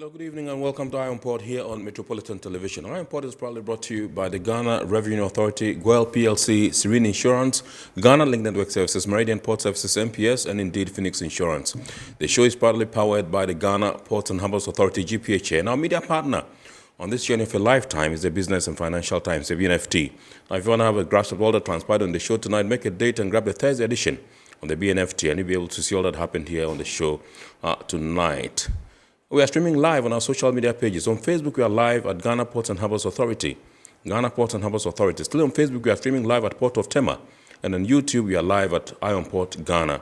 Hello, good evening and welcome to Iron Port here on Metropolitan Television. Iron Port is proudly brought to you by the Ghana Revenue Authority, Goil PLC, Serene Insurance, Ghana Link Network Services, Meridian Port Services, MPS, and indeed Phoenix Insurance. The show is proudly powered by the Ghana Ports and Harbours Authority, GPHA, and our media partner on this journey of a lifetime is the Business and Financial Times, the BNFT. Now, if you want to have a grasp of all that transpired on the show tonight, make a date and grab the Thursday edition on the BNFT, and you'll be able to see all that happened here on the show tonight. We are streaming live on our social media pages. On Facebook, we are live at Ghana Ports and Harbours Authority. Ghana Ports and Harbours Authority. Still on Facebook, we are streaming live at Port of Tema. And on YouTube, we are live at Iron Port Ghana.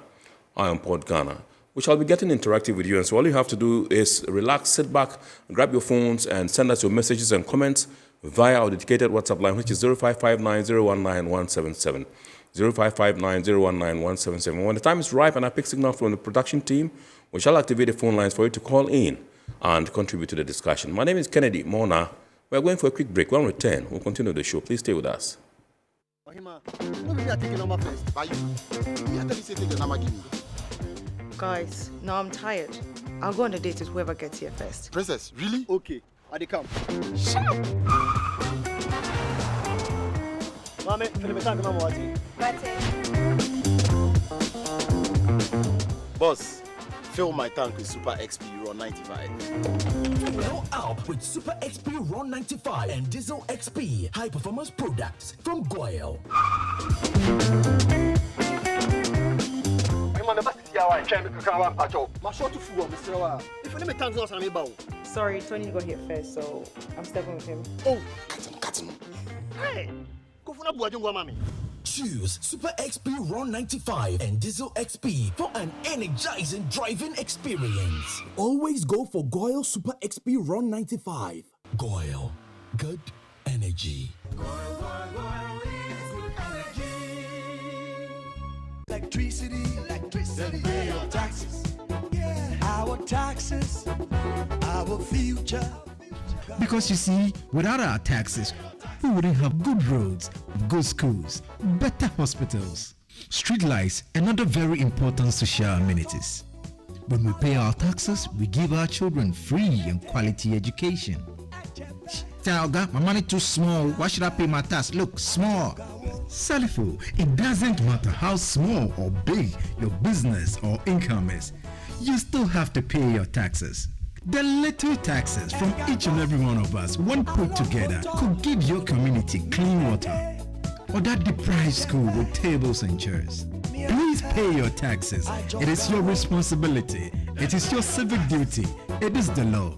Iron Port Ghana. We shall be getting interactive with you. And so all you have to do is relax, sit back, grab your phones, and send us your messages and comments via our dedicated WhatsApp line, which is 0559019177. 0559019177. When the time is ripe and I pick signal from the production team, we shall activate the phone lines for you to call in and contribute to the discussion. My name is Kennedy Mona. We are going for a quick break. When we return, we'll continue the show. Please stay with us. Guys, now I'm tired. I'll go on a date with whoever gets here first. Princess, really? Okay, I come. Shut up! Mame, Boss, fill my tank with Super XP Ron 95. Fill up with Super XP Ron 95 and Diesel XP high performance products from Goil. Sorry, Tony got here first, so I'm stepping with him. Oh, cut him. Hey, go for mommy. Choose Super XP Ron 95 and Diesel XP for an energizing driving experience. Always go for Goil Super XP Ron 95. Goil, good energy. Goil is good energy. Electricity, pay your taxes. Yeah, our taxes, our future. Because you see, without our taxes, we wouldn't have good roads, good schools, better hospitals, street lights, and other very important social amenities. When we pay our taxes, we give our children free and quality education. Talga, my money too small. Why should I pay my tax? Look, small. Salifo, it doesn't matter how small or big your business or income is. You still have to pay your taxes. The little taxes from each and every one of us, when put together, could give your community clean water or that deprived school with tables and chairs. Please pay your taxes. It is your responsibility. It is your civic duty. It is the law.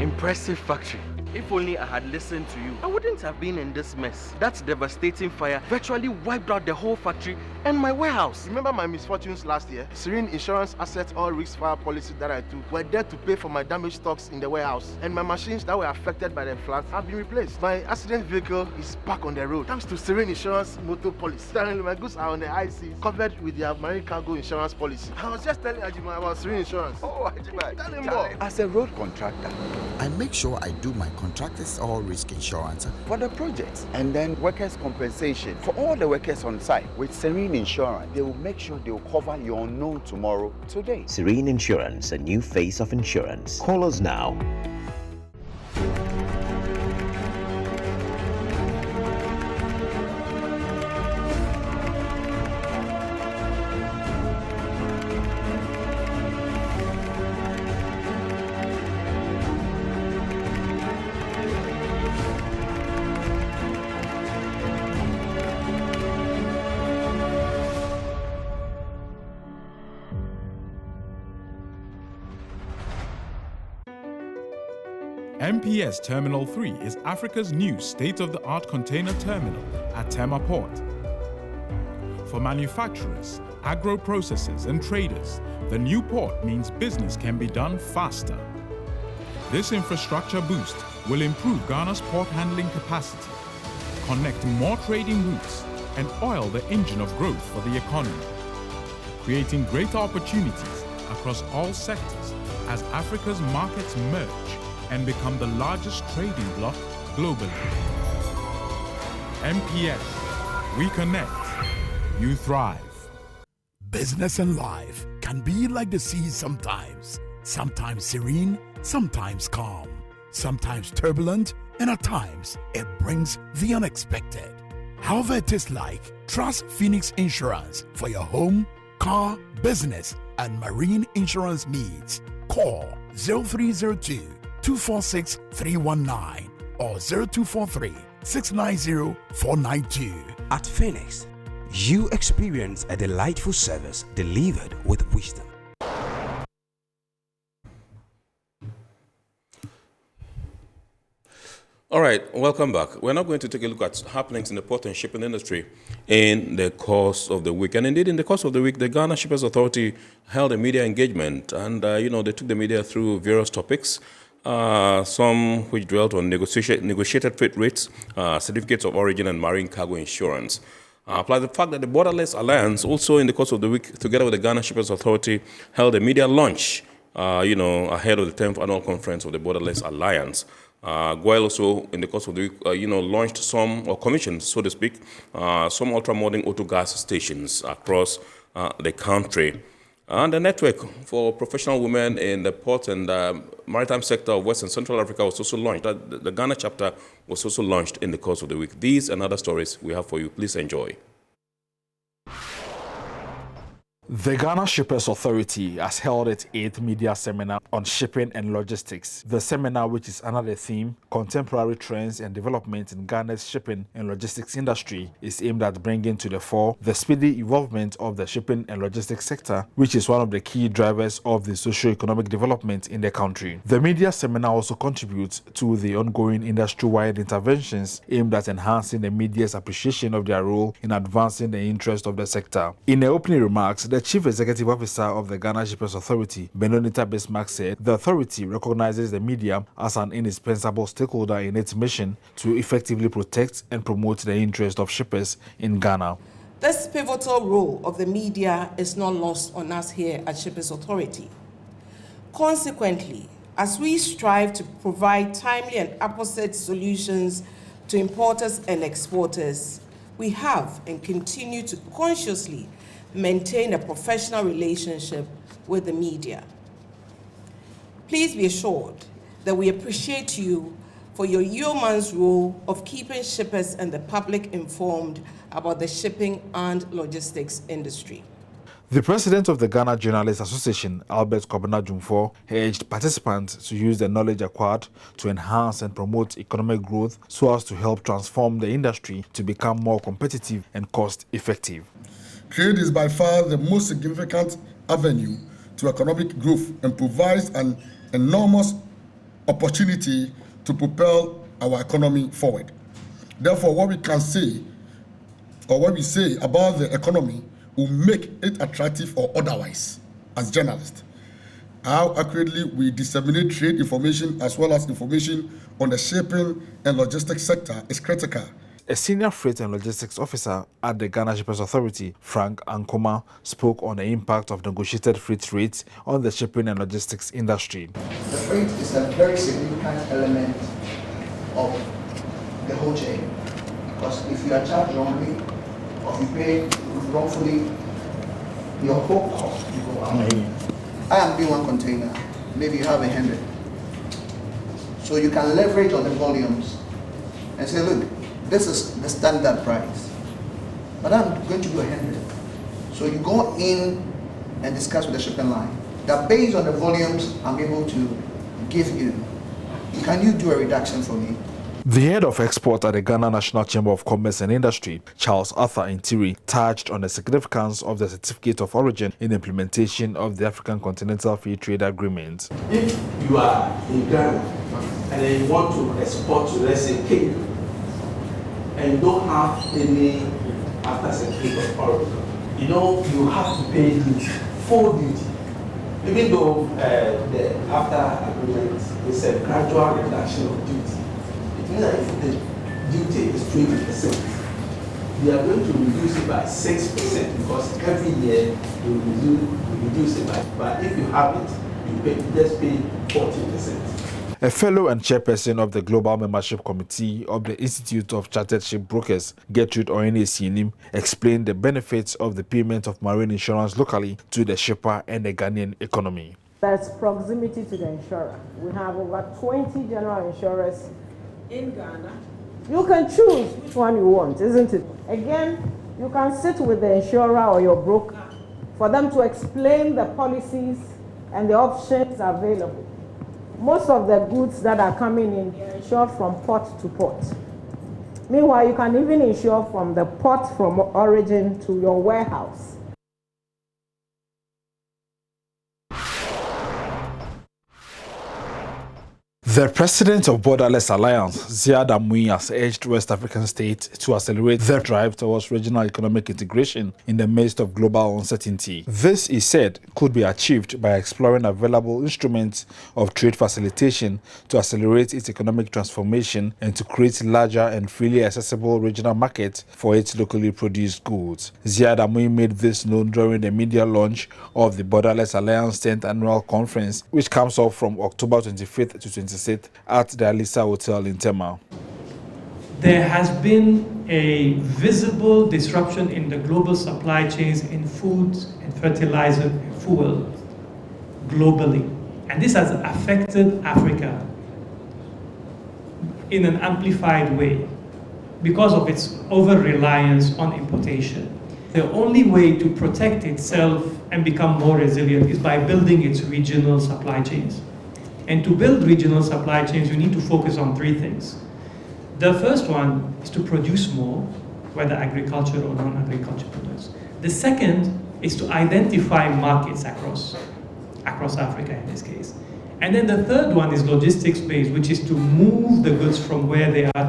Impressive factory. If only I had listened to you, I wouldn't have been in this mess. That devastating fire virtually wiped out the whole factory and my warehouse. Remember my misfortunes last year? Serene Insurance Asset All Risk Fire policy that I took were there to pay for my damaged stocks in the warehouse. And my machines that were affected by the floods have been replaced. My accident vehicle is back on the road thanks to Serene Insurance motor policy. Currently, my goods are on the high seas covered with their marine cargo insurance policy. I was just telling Ajima about Serene Insurance. Oh, Ajima. Tell him more. As a road contractor, I make sure I do my contractors all risk insurance for the projects and then workers' compensation for all the workers on site. With Serene Insurance, they will make sure they will cover your unknown tomorrow today. Serene Insurance, a new face of insurance. Call us now. MPS Terminal 3 is Africa's new state-of-the-art container terminal at Tema Port. For manufacturers, agro-processors and traders, the new port means business can be done faster. This infrastructure boost will improve Ghana's port handling capacity, connect more trading routes, and oil the engine of growth for the economy, creating greater opportunities across all sectors as Africa's markets merge and become the largest trading bloc globally. MPS, we connect, you thrive. Business and life can be like the sea sometimes. Sometimes serene, sometimes calm, sometimes turbulent, and at times it brings the unexpected. However it is like, trust Phoenix Insurance for your home, car, business, and marine insurance needs. Call 0302 246 319 or 0243 690 492. At Phoenix, you experience a delightful service delivered with wisdom. All right, welcome back. We're now going to take a look at happenings in the port and shipping industry in the course of the week. And indeed, in the course of the week, the Ghana Shippers Authority held a media engagement, and they took the media through various topics, some which dwelt on negotiated freight rates, certificates of origin, and marine cargo insurance. Plus the fact that the Borderless Alliance also in the course of the week, together with the Ghana Shippers Authority, held a media launch, ahead of the 10th annual conference of the Borderless Alliance. Goil also, in the course of the week, launched some, or commissioned, so to speak, some ultramodern Autogas stations across the country. And the network for professional women in the port and maritime sector of West and Central Africa was also launched. The Ghana chapter was also launched in the course of the week. These and other stories we have for you. Please enjoy. The Ghana Shippers Authority has held its 8th media seminar on shipping and logistics. The seminar, which is under the theme, Contemporary Trends and Development in Ghana's Shipping and Logistics Industry, is aimed at bringing to the fore the speedy evolvement of the shipping and logistics sector, which is one of the key drivers of the socio-economic development in the country. The media seminar also contributes to the ongoing industry-wide interventions aimed at enhancing the media's appreciation of their role in advancing the interest of the sector. In her opening remarks, the Chief Executive Officer of the Ghana Shippers Authority, Benonita Bismarck, said the authority recognizes the media as an indispensable stakeholder in its mission to effectively protect and promote the interest of shippers in Ghana. This pivotal role of the media is not lost on us here at Shippers Authority. Consequently, as we strive to provide timely and apposite solutions to importers and exporters, we have and continue to consciously maintain a professional relationship with the media. Please be assured that we appreciate you for your yeoman's role of keeping shippers and the public informed about the shipping and logistics industry. The president of the Ghana Journalists Association, Albert Kobana Jumfo, urged participants to use the knowledge acquired to enhance and promote economic growth so as to help transform the industry to become more competitive and cost-effective. Trade is by far the most significant avenue to economic growth and provides an enormous opportunity to propel our economy forward. Therefore, what we can say, or what we say about the economy, will make it attractive or otherwise as journalists. How accurately we disseminate trade information as well as information on the shipping and logistics sector is critical. A senior freight and logistics officer at the Ghana Shippers Authority, Frank Ankoma, spoke on the impact of negotiated freight rates on the shipping and logistics industry. The freight is a very significant element of the whole chain, because if you are charged wrongly or if you pay wrongfully, your whole cost will go up. I am doing one container, maybe you have 100. So you can leverage on the volumes and say, look, this is the standard price, but I'm going to do 100. So you go in and discuss with the shipping line that based on the volumes I'm able to give you, can you do a reduction for me? The head of export at the Ghana National Chamber of Commerce and Industry, Charles Arthur Interim, touched on the significance of the certificate of origin in the implementation of the African Continental Free Trade Agreement. If you are in Ghana and then you want to export to, let's say, Kenya, and you don't have any after certificate of origin, you have to pay duty, full duty. Even though the after agreement is a gradual reduction of duty, it means that if the duty is 20%, they are going to reduce it by 6% because every year they will reduce it by. But if you have it, just pay 14%. A fellow and chairperson of the Global Membership Committee of the Institute of Chartered Shipbrokers, Gertrude Oyene-Sienim, explained the benefits of the payment of marine insurance locally to the shipper and the Ghanaian economy. There's proximity to the insurer. We have over 20 general insurers in Ghana. You can choose which one you want, isn't it? Again, you can sit with the insurer or your broker for them to explain the policies and the options available. Most of the goods that are coming in are insured from port to port. Meanwhile, you can even insure from the port from origin to your warehouse. The president of Borderless Alliance, Ziad Amui, has urged West African states to accelerate their drive towards regional economic integration in the midst of global uncertainty. This, he said, could be achieved by exploring available instruments of trade facilitation to accelerate its economic transformation and to create larger and freely accessible regional markets for its locally produced goods. Ziad Amui made this known during the media launch of the Borderless Alliance 10th Annual Conference, which comes off from October 25th to 26th at the Alisa Hotel in Tema. There has been a visible disruption in the global supply chains in food and fertilizer and fuel globally. And this has affected Africa in an amplified way because of its over-reliance on importation. The only way to protect itself and become more resilient is by building its regional supply chains. And to build regional supply chains, you need to focus on three things. The first one is to produce more, whether agriculture or non-agriculture products. The second is to identify markets across Africa in this case. And then the third one is logistics-based, which is to move the goods from where they are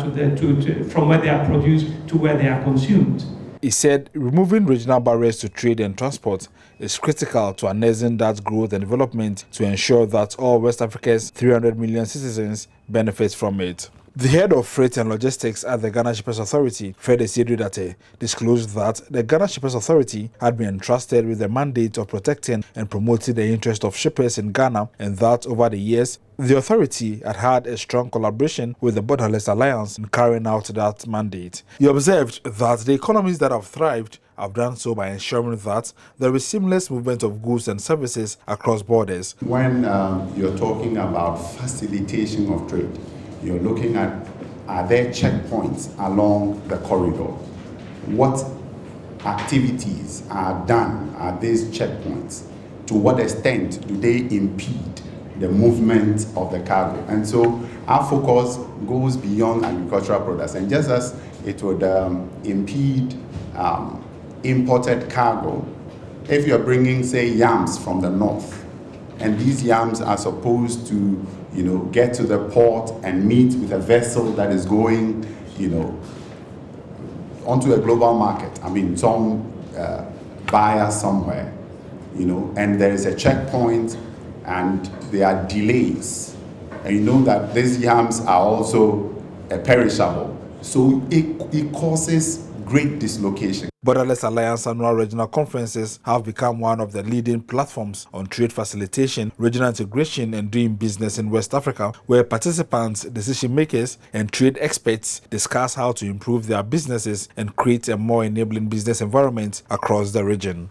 from where they are produced to where they are consumed. He said removing regional barriers to trade and transport is critical to harnessing that growth and development to ensure that all West Africa's 300 million citizens benefit from it. The head of freight and logistics at the Ghana Shippers Authority, Fred Esiedudate, disclosed that the Ghana Shippers Authority had been entrusted with the mandate of protecting and promoting the interest of shippers in Ghana, and that over the years, the authority had had a strong collaboration with the Borderless Alliance in carrying out that mandate. He observed that the economies that have thrived have done so by ensuring that there is seamless movement of goods and services across borders. When you're talking about facilitation of trade, you're looking at, are there checkpoints along the corridor? What activities are done at these checkpoints? To what extent do they impede the movement of the cargo? And so our focus goes beyond agricultural products. And just as it would impede imported cargo, if you're bringing, say, yams from the north, and these yams are supposed to get to the port and meet with a vessel that is going, onto a global market. I mean, some buyer somewhere, and there is a checkpoint and there are delays. And you know that these yams are also perishable. So it causes great dislocation. Borderless Alliance annual regional conferences have become one of the leading platforms on trade facilitation, regional integration, and doing business in West Africa, where participants, decision makers, and trade experts discuss how to improve their businesses and create a more enabling business environment across the region.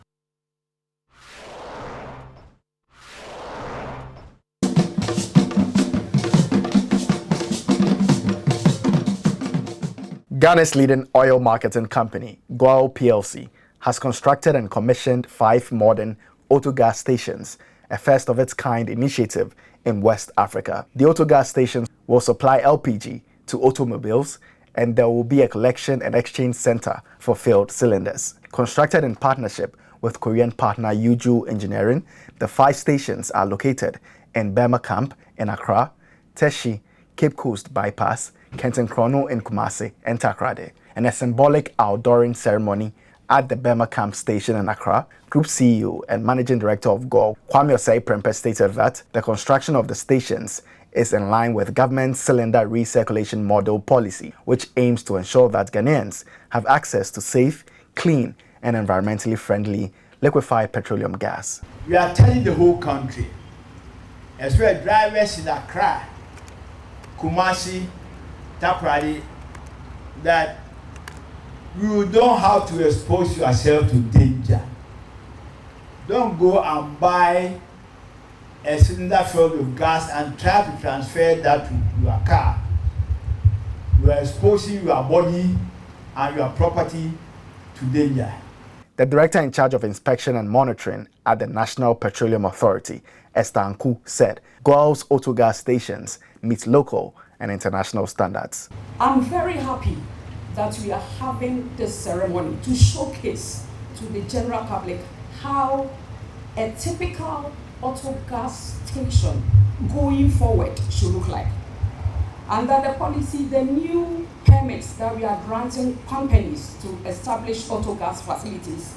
Ghana's leading oil marketing company, Goil PLC, has constructed and commissioned 5 modern Autogas stations, a first-of-its-kind initiative in West Africa. The Autogas stations will supply LPG to automobiles, and there will be a collection and exchange center for filled cylinders. Constructed in partnership with Korean partner Yuju Engineering, the 5 stations are located in Bema Camp in Accra, Teshi, Cape Coast Bypass, Kenton Chrono in Kumasi, and Takrade. And a symbolic outdooring ceremony at the Bema Camp station in Accra, Group CEO and Managing Director of Goil, Kwame Osei-Prempeh, stated that the construction of the stations is in line with government's cylinder recirculation model policy, which aims to ensure that Ghanaians have access to safe, clean, and environmentally friendly liquefied petroleum gas. We are telling the whole country, as well as drivers in Accra, Kumasi, Takrade, that you don't have to expose yourself to danger. Don't go and buy a cylinder filled with gas and try to transfer that to your car, you are exposing your body and your property to danger. The director in charge of inspection and monitoring at the National Petroleum Authority, Esther Anku, said Goil's Autogas stations meet local and international standards. I'm very happy that we are having this ceremony to showcase to the general public how a typical Autogas station going forward should look like. Under the policy, the new permits that we are granting companies to establish Autogas facilities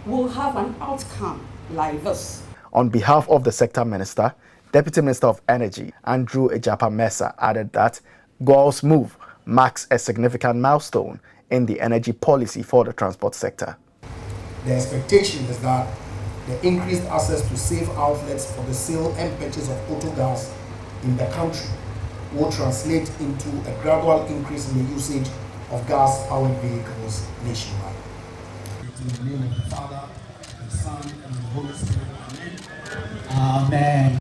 will have an outcome like this. On behalf of the sector minister, Deputy Minister of Energy, Andrew Ejapa-Mensah, added that Goil's move marks a significant milestone in the energy policy for the transport sector. The expectation is that the increased access to safe outlets for the sale and purchase of Autogas in the country will translate into a gradual increase in the usage of gas-powered vehicles nationwide. In the name of the Father, the Son, and the Holy Spirit. Amen. Amen.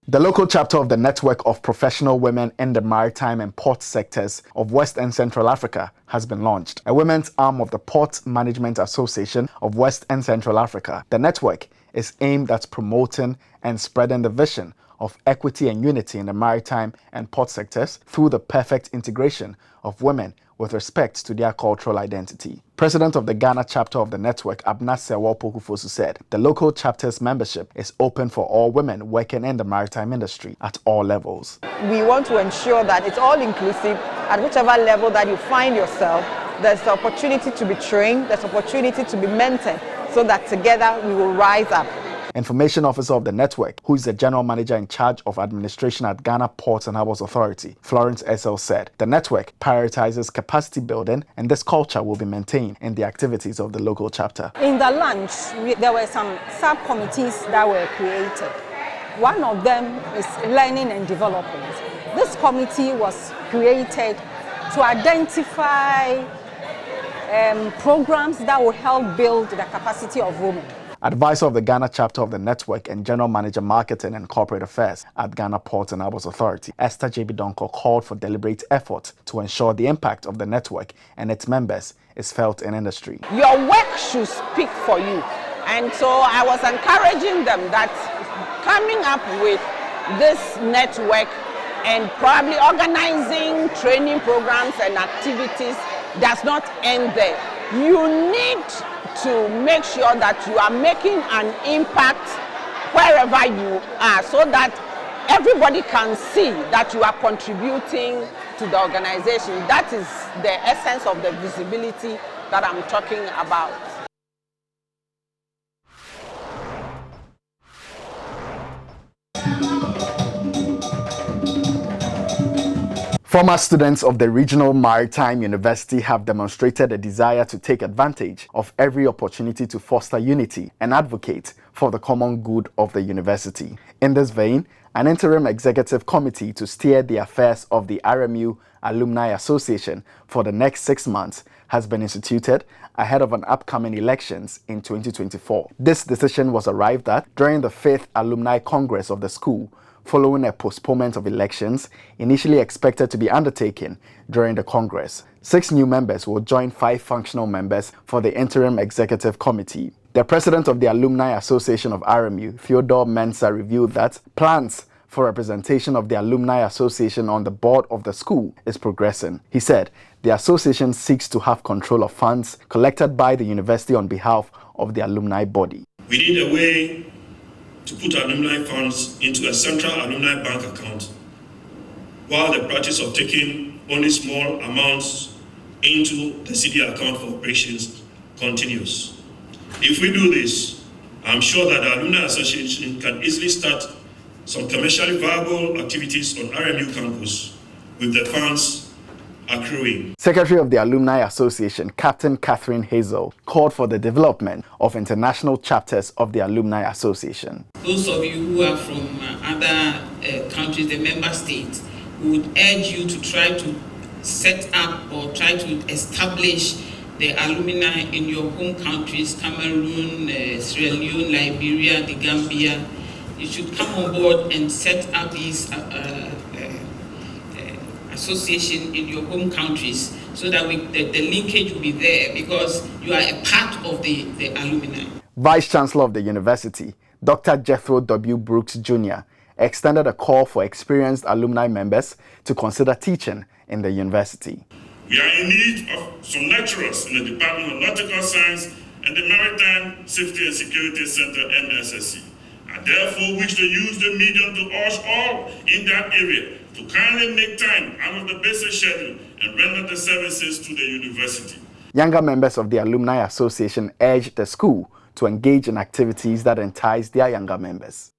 The local chapter of the Network of Professional Women in the Maritime and Port sectors of West and Central Africa has been launched, a women's arm of the Port Management Association of West and Central Africa. The network is aimed at promoting and spreading the vision of equity and unity in the maritime and port sectors through the perfect integration of women with respect to their cultural identity. President of the Ghana chapter of the network, Abna Sewa Pokufosu, said the local chapter's membership is open for all women working in the maritime industry at all levels. We want to ensure that it's all inclusive at whichever level that you find yourself. There's the opportunity to be trained, there's opportunity to be mentored, so that together we will rise up. Information Officer of the network, who is the General Manager in charge of administration at Ghana Ports and Harbours Authority, Florence SL, said the network prioritizes capacity building and this culture will be maintained in the activities of the local chapter. In the lunch, there were some sub-committees that were created. One of them is learning and development. This committee was created to identify programs that will help build the capacity of women. Advisor of the Ghana chapter of the network and General Manager Marketing and Corporate Affairs at Ghana Ports and Harbours Authority, Esther J.B. Donko, called for deliberate effort to ensure the impact of the network and its members is felt in industry. Your work should speak for you. And so I was encouraging them that coming up with this network and probably organizing training programs and activities does not end there. You need to make sure that you are making an impact wherever you are so that everybody can see that you are contributing to the organization. That is the essence of the visibility that I'm talking about. Former students of the Regional Maritime University have demonstrated a desire to take advantage of every opportunity to foster unity and advocate for the common good of the university. In this vein, an interim executive committee to steer the affairs of the RMU Alumni Association for the next 6 months has been instituted ahead of an upcoming elections in 2024. This decision was arrived at during the 5th Alumni Congress of the school, following a postponement of elections initially expected to be undertaken during the Congress. 6 new members will join 5 functional members for the Interim Executive Committee. The president of the Alumni Association of RMU, Theodore Mensah, revealed that plans for representation of the Alumni Association on the board of the school is progressing. He said the association seeks to have control of funds collected by the university on behalf of the alumni body. We need a way to put alumni funds into a central alumni bank account, while the practice of taking only small amounts into the CD account for operations continues. If we do this, I'm sure that the Alumni Association can easily start some commercially viable activities on RMU Campus with the funds accruing. Secretary of the Alumni Association, Captain Catherine Hazel, called for the development of international chapters of the Alumni Association. Those of you who are from other countries, the member states, we would urge you to try to set up or try to establish the alumni in your home countries, Cameroon, Sierra Leone, Liberia, the Gambia, you should come on board and set up these association in your home countries so that the linkage will be there because you are a part of the alumni. Vice Chancellor of the university, Dr. Jethro W. Brooks Jr., extended a call for experienced alumni members to consider teaching in the university. We are in need of some lecturers in the Department of Nautical Science and the Maritime Safety and Security Center, MSSC. I therefore wish to use the medium to urge all in that area to kindly make time out of the basic schedule and render the services to the university. Younger members of the Alumni Association urged the school to engage in activities that entice their younger members.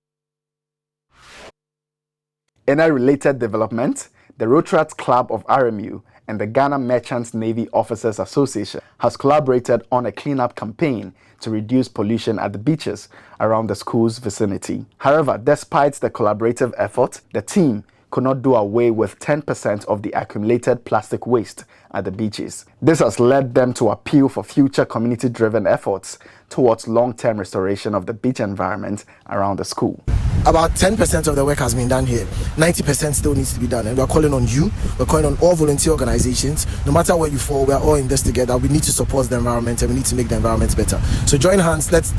In a related development, the Rotarats Club of RMU and the Ghana Merchant Navy Officers Association has collaborated on a cleanup campaign to reduce pollution at the beaches around the school's vicinity. However, despite the collaborative effort, the team could not do away with 10% of the accumulated plastic waste at the beaches. This has led them to appeal for future community-driven efforts towards long-term restoration of the beach environment around the school. About 10% of the work has been done here. 90% still needs to be done. And we're calling on you, we're calling on all volunteer organizations. No matter where you fall, we're all in this together. We need to support the environment and we need to make the environment better. So join hands, let's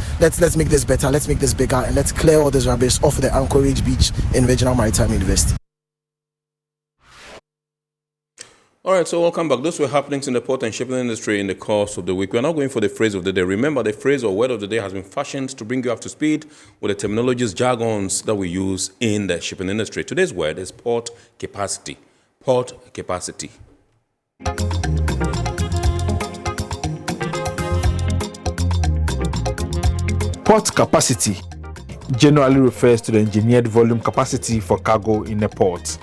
make this better, let's make this bigger, and let's clear all this rubbish off the Anchorage Beach in Regional Maritime University. All right, so welcome back. Those were happenings in the port and shipping industry in the course of the week. We're now going for the phrase of the day. Remember, the phrase or word of the day has been fashioned to bring you up to speed with the terminologies, jargons that we use in the shipping industry. Today's word is port capacity. Port capacity. Port capacity generally refers to the engineered volume capacity for cargo in a port.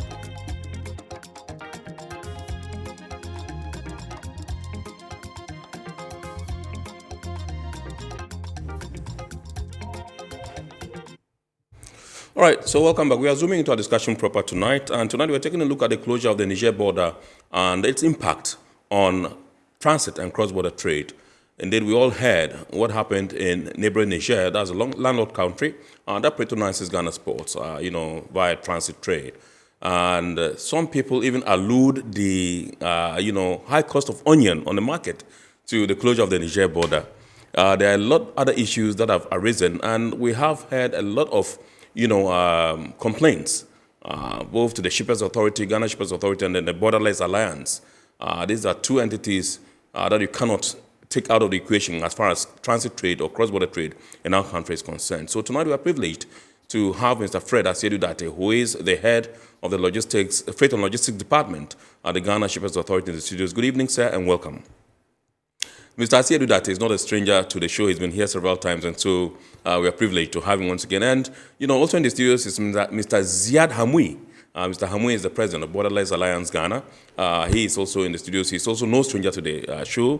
All right, so welcome back. We are zooming into our discussion proper tonight, and tonight we're taking a look at the closure of the Niger border and its impact on transit and cross-border trade. Indeed, we all heard what happened in neighboring Niger. That's a landlocked country that patronizes Ghana's ports, via transit trade. And some people even allude the, high cost of onion on the market to the closure of the Niger border. There are a lot of other issues that have arisen, and we have heard a lot of complaints, both to the Shippers Authority, Ghana Shippers Authority, and then the Borderless Alliance. These are two entities that you cannot take out of the equation as far as transit trade or cross-border trade in our country is concerned. So tonight we are privileged to have Mr. Fred Asiedu-Date, who is the head of the Freight and Logistics Department at the Ghana Shippers Authority in the studios. Good evening, sir, and welcome. Mr. Asiedu-Date is not a stranger to the show. He's been here several times, and so we are privileged to have him once again. And, also in the studios is Mr. Ziad Hamwi. Mr. Hamwi is the president of Borderless Alliance Ghana. He is also in the studios. He's also no stranger to the show.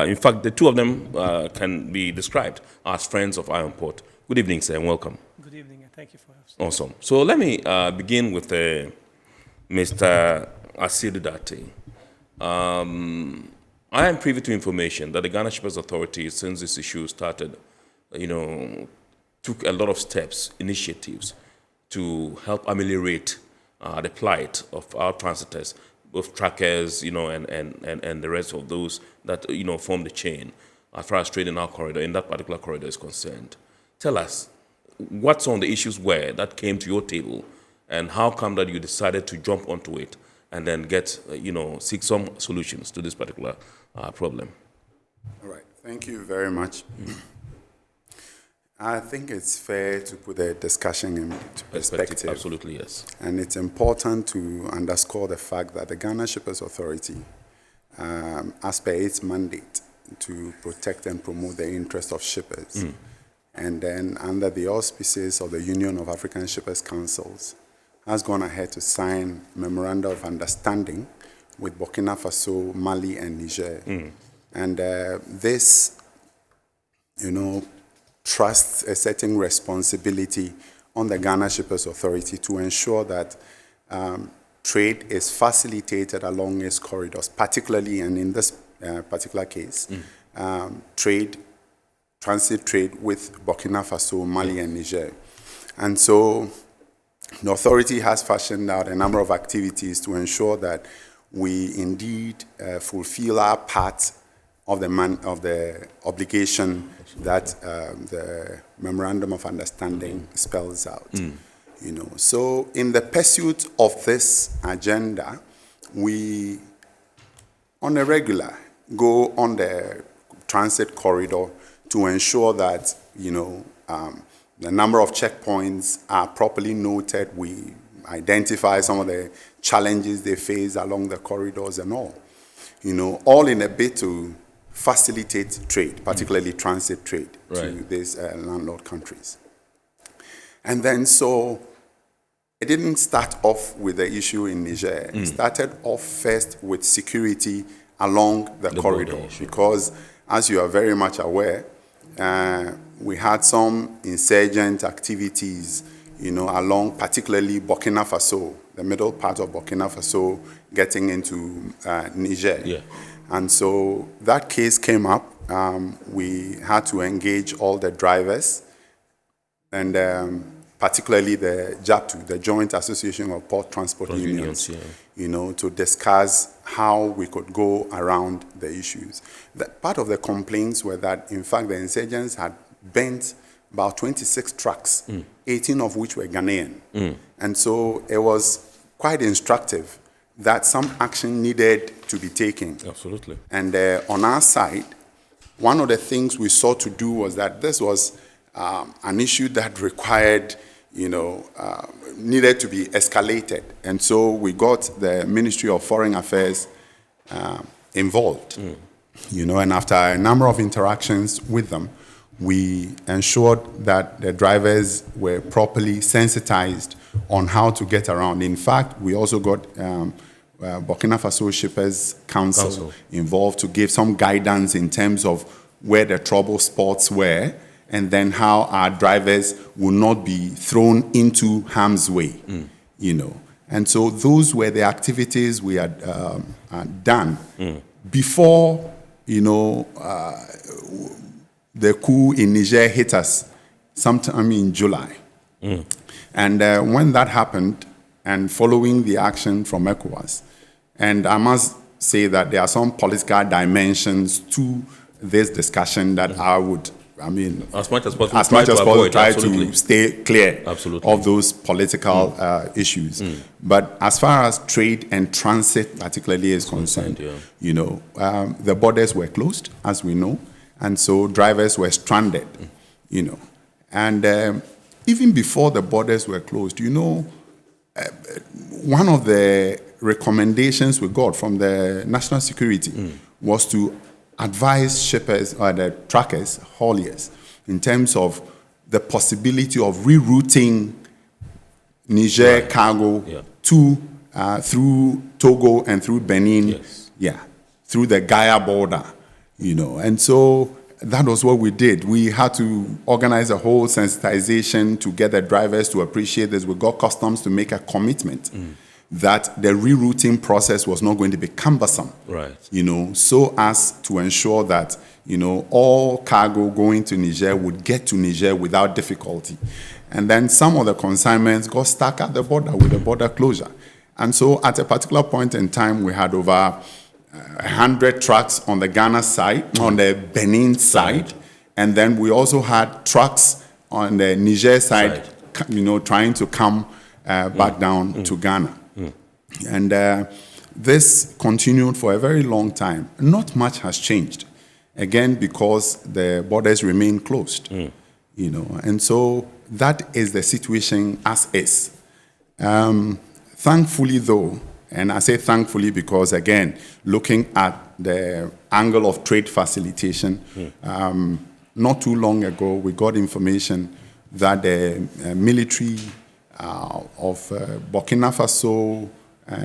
In fact, the two of them can be described as friends of Iron Port. Good evening, sir, and welcome. Good evening, and thank you for having us. Awesome. So let me begin with Mr. Asiedu-Date. I am privy to information that the Ghana Shippers Authority, since this issue started, took a lot of steps, initiatives to help ameliorate the plight of our transitors, both trackers, and the rest of those that, form the chain as far as trade in our corridor, in that particular corridor is concerned. Tell us, what some of the issues were that came to your table, and how come that you decided to jump onto it and then get, seek some solutions to this particular problem? All right. Thank you very much. I think it's fair to put the discussion into perspective. Absolutely, yes. And it's important to underscore the fact that the Ghana Shippers Authority, as per its mandate to protect and promote the interests of shippers, and then under the auspices of the Union of African Shippers Councils, has gone ahead to sign memoranda of understanding with Burkina Faso, Mali, and Niger. And this, trusts a certain responsibility on the Ghana Shippers Authority to ensure that trade is facilitated along its corridors, particularly and in this particular case, transit trade with Burkina Faso, Mali, and Niger. And so the authority has fashioned out a number of activities to ensure that we indeed fulfill our part of the obligation that the Memorandum of Understanding spells out. You know, so in the pursuit of this agenda, we, on a regular, go on the transit corridor to ensure that, you know, the number of checkpoints are properly noted. We identify some of the challenges they face along the corridors and all. You know, all in a bid to facilitate trade, particularly transit trade, to these landlord countries. And then so it didn't start off with the issue in Niger. It started off first with security along the corridor, because as you are very much aware, we had some insurgent activities, you know, along particularly Burkina Faso, the middle part of Burkina Faso, getting into Niger. And so that case came up. We had to engage all the drivers, and particularly the JAPTU, the Joint Association of Port Transport Unions, you know, to discuss how we could go around the issues. Part of the complaints were that, in fact, the insurgents had bent about 26 trucks, 18 of which were Ghanaian. And so it was quite instructive that some action needed to be taken. Absolutely. And on our side, one of the things we sought to do was that this was an issue that required, you know, needed to be escalated. And so we got the Ministry of Foreign Affairs involved, you know, and after a number of interactions with them, we ensured that the drivers were properly sensitized on how to get around. In fact, we also got Burkina Faso Shippers Council involved to give some guidance in terms of where the trouble spots were, and then how our drivers will not be thrown into harm's way, you know. And so those were the activities we had done before, you know, the coup in Niger hit us sometime in July. And when that happened, and following the action from ECOWAS, and I must say that there are some political dimensions to this discussion that I would, I mean, as much as possible, try to stay clear of those political issues. But as far as trade and transit particularly is concerned, you know, the borders were closed, as we know, and so drivers were stranded, you know. And even before the borders were closed, you know, one of the recommendations we got from the national security was to advise shippers or the truckers, hauliers, in terms of the possibility of rerouting Niger cargo to through Togo and through Benin, through the Gaia border, you know. And so that was what we did. We had to organize a whole sensitization to get the drivers to appreciate this. We got customs to make a commitment that the rerouting process was not going to be cumbersome, you know, so as to ensure that, you know, all cargo going to Niger would get to Niger without difficulty. And then some of the consignments got stuck at the border with the border closure. And so at a particular point in time, we had over 100 trucks on the Ghana side, on the Benin side, and then we also had trucks on the Niger side, you know, trying to come back down to Ghana. And this continued for a very long time. Not much has changed, again, because the borders remain closed, you know, and so that is the situation as is. Thankfully, though, and I say thankfully because, again, looking at the angle of trade facilitation, not too long ago, we got information that the military of Burkina Faso,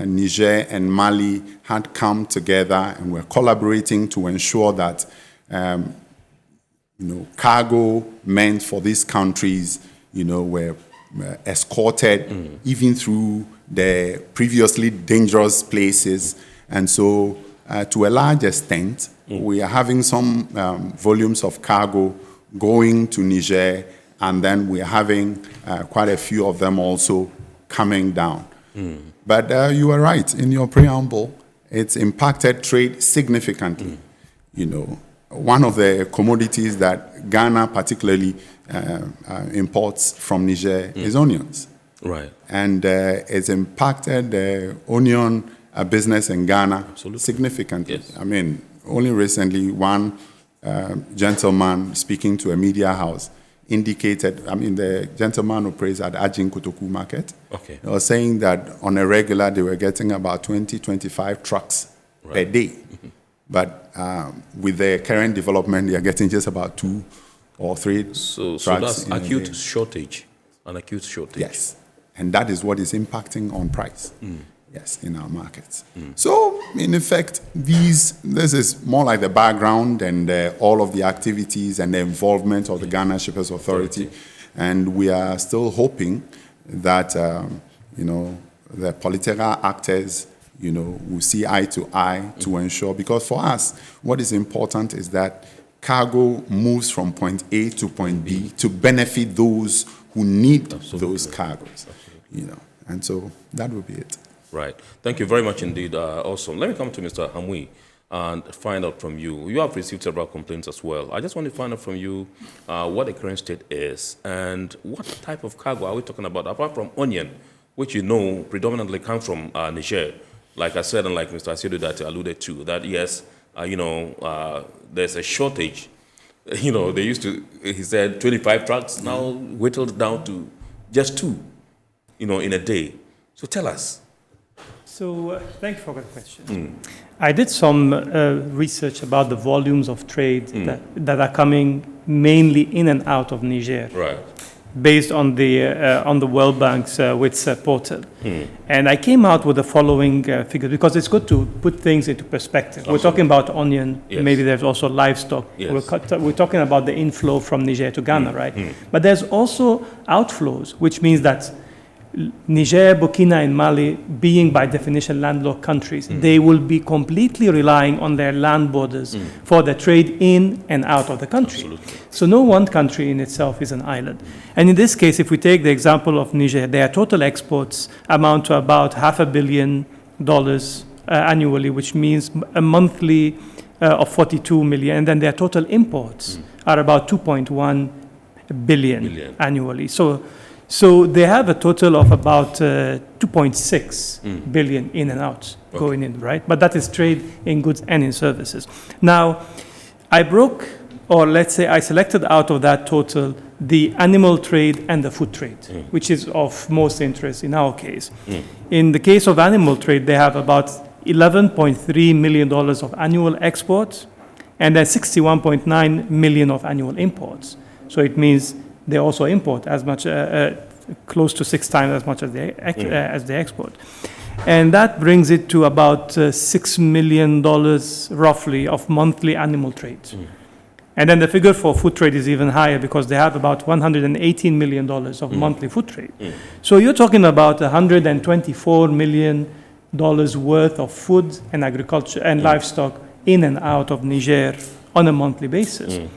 Niger, and Mali had come together and were collaborating to ensure that you know, cargo meant for these countries, you know, were escorted even through the previously dangerous places. And so to a large extent, we are having some volumes of cargo going to Niger, and then we are having quite a few of them also coming down. But you are right in your preamble. It's impacted trade significantly. You know, one of the commodities that Ghana particularly imports from Niger is onions. Right. And it's impacted the onion business in Ghana significantly. Yes. I mean, only recently one gentleman speaking to a media house indicated, I mean, the gentleman who operates at Ajin Kotoku market, Okay. was saying that on a regular they were getting about 20, 25 trucks per day. But with the current development, they are getting just about 2 or 3 trucks. So that's acute shortage, an acute shortage. Yes, and that is what is impacting on price. Yes, in our markets. So, in effect, this is more like the background and all of the activities and the involvement of the Ghana Shippers Authority. And we are still hoping that, you know, the political actors, you know, will see eye to eye to ensure, because for us, what is important is that cargo moves from point A to point B to benefit those who need those cargoes, you know, and so that will be it. Right. Thank you very much indeed. Awesome. Let me come to Mr. Hamwi and find out from you. You have received several complaints as well. I just want to find out from you what the current state is and what type of cargo are we talking about, apart from onion, which you know predominantly comes from Niger. Like I said, and like Mr. Asiedu that alluded to, that yes, you know, there's a shortage. You know, they used to, he said 25 trucks, now whittled down to just 2, you know, in a day. So tell us. So thank you for the question. I did some research about the volumes of trade that are coming mainly in and out of Niger, right, based on the World Bank's WITS portal. And I came out with the following figure, because it's good to put things into perspective. Absolutely. We're talking about onion, maybe there's also livestock. Yes. We're talking about the inflow from Niger to Ghana, right? But there's also outflows, which means that Niger, Burkina, and Mali, being by definition landlocked countries, they will be completely relying on their land borders for the trade in and out of the country. Absolutely. So no one country in itself is an island. And in this case, if we take the example of Niger, their total exports amount to about $500 million annually, which means a monthly of 42 million. And then their total imports are about 2.1 billion annually. So they have a total of about 2.6 billion in and out going in, right? But that is trade in goods and in services. Now, I selected out of that total the animal trade and the food trade, which is of most interest in our case. In the case of animal trade, they have about $11.3 million of annual exports and then 61.9 million of annual imports. So it means they also import as much, close to 6 times as much as they export. And that brings it to about $6 million roughly of monthly animal trade. And then the figure for food trade is even higher, because they have about $118 million of monthly food trade. So you're talking about $124 million worth of food and agriculture and livestock in and out of Niger on a monthly basis.